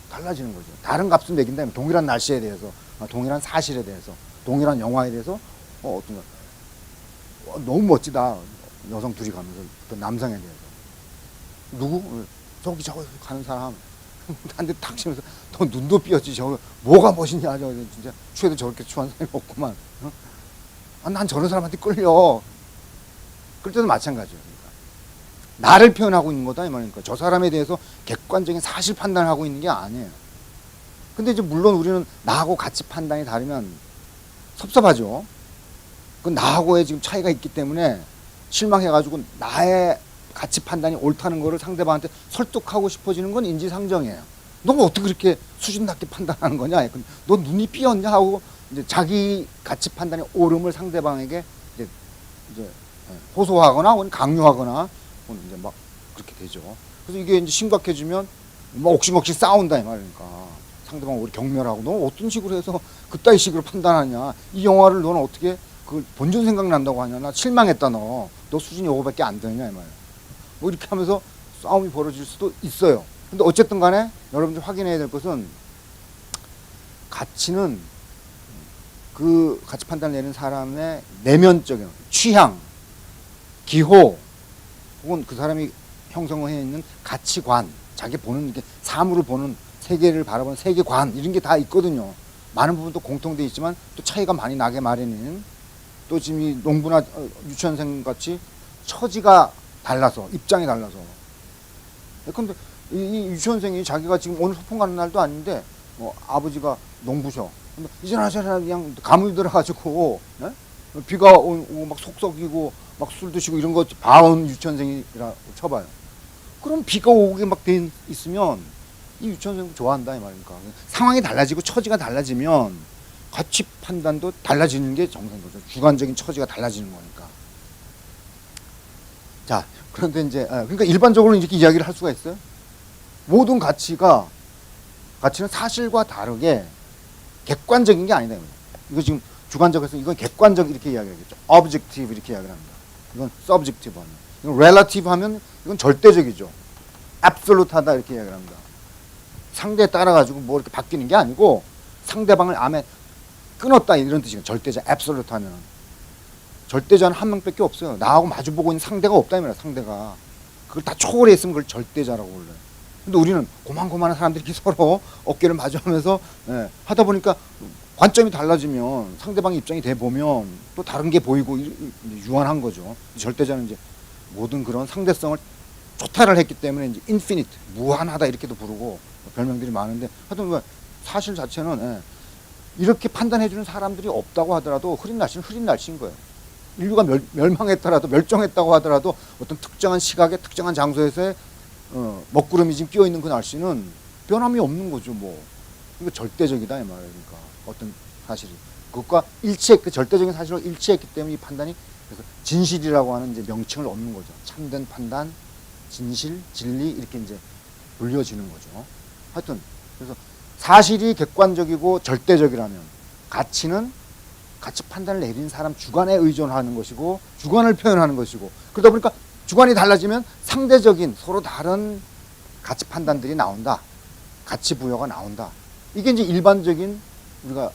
달라지는 거죠. 다른 값을 매긴다면 동일한 날씨에 대해서, 동일한 사실에 대해서, 동일한 영화에 대해서 어떤 거 너무 멋지다. 여성 둘이 가면서 어떤 남성에 대해서 누구? 저기 가는 사람 한 대 탁 치면서 너 눈도 삐었지. 저거 뭐가 멋있냐. 저 진짜 추해도 저렇게 추한 사람이 없구만. 난 저런 사람한테 끌려. 그럴 때도 마찬가지예요. 그러니까 나를 표현하고 있는 거다 이 말이니까 저 사람에 대해서 객관적인 사실 판단을 하고 있는 게 아니에요. 근데 이제 물론 우리는 나하고 가치 판단이 다르면 섭섭하죠. 그 나하고의 지금 차이가 있기 때문에 실망해가지고 나의 가치 판단이 옳다는 거를 상대방한테 설득하고 싶어지는 건 인지상정이에요. 너 어떻게 그렇게 수준 낮게 판단하는 거냐? 너 눈이 삐었냐? 하고 이제 자기 가치 판단의 옳음을 상대방에게 이제 호소하거나 강요하거나 이제 막 그렇게 되죠. 그래서 이게 이제 심각해지면 옥신옥신 싸운다 이 말이니까 상대방 우리 경멸하고 너 어떤 식으로 해서 그따위 식으로 판단하냐? 이 영화를 너는 어떻게 그 본전 생각난다고 하냐? 나 실망했다 너 수준이 요거밖에 안 되냐 이 말이야. 이렇게 하면서 싸움이 벌어질 수도 있어요. 근데 어쨌든 간에 여러분들 확인해야 될 것은 가치는 그 가치 판단을 내는 사람의 내면적인 취향, 기호, 혹은 그 사람이 형성해 있는 가치관, 자기 보는 이렇게 삶으로 보는 세계를 바라보는 세계관 이런 게 다 있거든요. 많은 부분도 공통돼 있지만 또 차이가 많이 나게 마련인 또 지금 이 농부나 유치원생 같이 처지가 달라서 입장이 달라서 근데 이 유치원생이 자기가 지금 오늘 소풍 가는 날도 아닌데 아버지가 농부셔. 근데 이제나 저나 그냥 가물 들어가지고 비가 오고 막 속 썩이고 막 술 드시고 이런 거 봐온 유치원생이라 쳐봐요. 그럼 비가 오게 막 돼 있으면 이 유치원생도 좋아한다 이 말입니까? 상황이 달라지고 처지가 달라지면 가치 판단도 달라지는 게 정상인 거죠. 주관적인 처지가 달라지는 거니까. 자, 그런데 이제 그러니까 일반적으로 이렇게 이야기를 할 수가 있어요. 모든 가치는 사실과 다르게 객관적인 게 아니다. 이거 지금 주관적에서 이건 객관적 이렇게 이야기하겠죠. objective 이렇게 이야기를 합니다. 이건 subjective 하면. 이건 relative 하면 이건 절대적이죠. absolute하다 이렇게 이야기를 합니다. 상대에 따라 가지고 뭐 이렇게 바뀌는 게 아니고 상대방을 암에 끊었다 이런 뜻이에요. 절대자 absolute 하면. 절대자는 한 명밖에 없어요. 나하고 마주보고 있는 상대가 없다 이 말이야. 상대가. 그걸 다 초월했으면 그걸 절대자라고 불러요. 근데 우리는 고만고만한 사람들이 이렇게 서로 어깨를 마주하면서 하다 보니까 관점이 달라지면 상대방의 입장이 돼 보면 또 다른 게 보이고 유한한 거죠. 절대자는 이제 모든 그런 상대성을 초탈을 했기 때문에 이제 인피니트, 무한하다 이렇게도 부르고 별명들이 많은데 하여튼 뭐 사실 자체는 이렇게 판단해주는 사람들이 없다고 하더라도 흐린 날씨는 흐린 날씨인 거예요. 인류가 멸망했더라도 멸종했다고 하더라도 어떤 특정한 시각에 특정한 장소에서의 먹구름이 지금 끼어 있는 그 날씨는 변함이 없는 거죠. 뭐 이거 절대적이다 이 말이니까 어떤 사실이 그것과 그 절대적인 사실로 일치했기 때문에 이 판단이 그래서 진실이라고 하는 이제 명칭을 얻는 거죠. 참된 판단, 진실, 진리 이렇게 이제 불려지는 거죠. 하여튼 그래서 사실이 객관적이고 절대적이라면 가치는 가치 판단을 내린 사람 주관에 의존하는 것이고 주관을 표현하는 것이고 그러다 보니까 주관이 달라지면 상대적인 서로 다른 가치 판단들이 나온다. 가치 부여가 나온다. 이게 이제 일반적인 우리가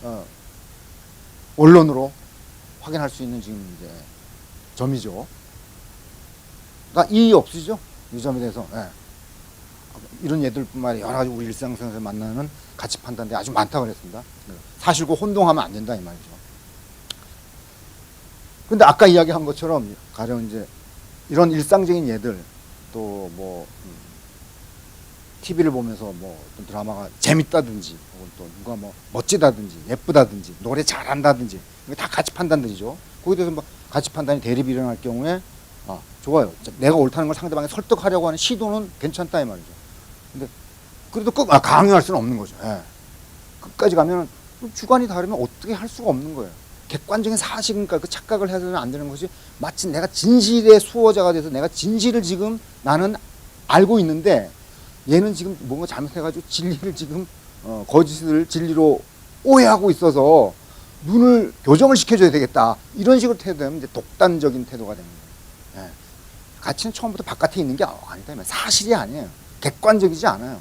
원론으로 확인할 수 있는 지금 이제 점이죠. 그러니까 이의 없으시죠? 이 점에 대해서 이런 예들뿐만 아니라 여러 가지 우리 일상생활에서 만나는 가치 판단들이 아주 많다고 그랬습니다. 사실과 혼동하면 안 된다 이 말이죠. 근데 아까 이야기한 것처럼 가령 이제 이런 일상적인 예들 또 뭐 TV를 보면서 뭐 어떤 드라마가 재밌다든지 혹은 또 누가 뭐 멋지다든지 예쁘다든지 노래 잘한다든지 이게 다 가치 판단들이죠. 거기에 대해서 뭐 가치 판단이 대립이 일어날 경우에 좋아요. 내가 옳다는 걸 상대방에 설득하려고 하는 시도는 괜찮다 이 말이죠. 근데 그래도 강요할 수는 없는 거죠. 끝까지 가면 주관이 다르면 어떻게 할 수가 없는 거예요. 객관적인 사실이니까 그 착각을 해서는 안 되는 것이 마치 내가 진실의 수호자가 돼서 내가 진실을 지금 나는 알고 있는데 얘는 지금 뭔가 잘못해가지고 진리를 지금 거짓을 진리로 오해하고 있어서 눈을 교정을 시켜줘야 되겠다 이런 식으로 태도하면 이제 독단적인 태도가 되는 거예요. 가치는 처음부터 바깥에 있는 게 아니다. 사실이 아니에요. 객관적이지 않아요.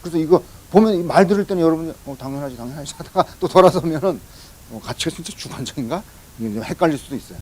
그래서 이거 보면 말 들을 때는 여러분 당연하지 하다가 또 돌아서면은 가치가 진짜 주관적인가? 헷갈릴 수도 있어요.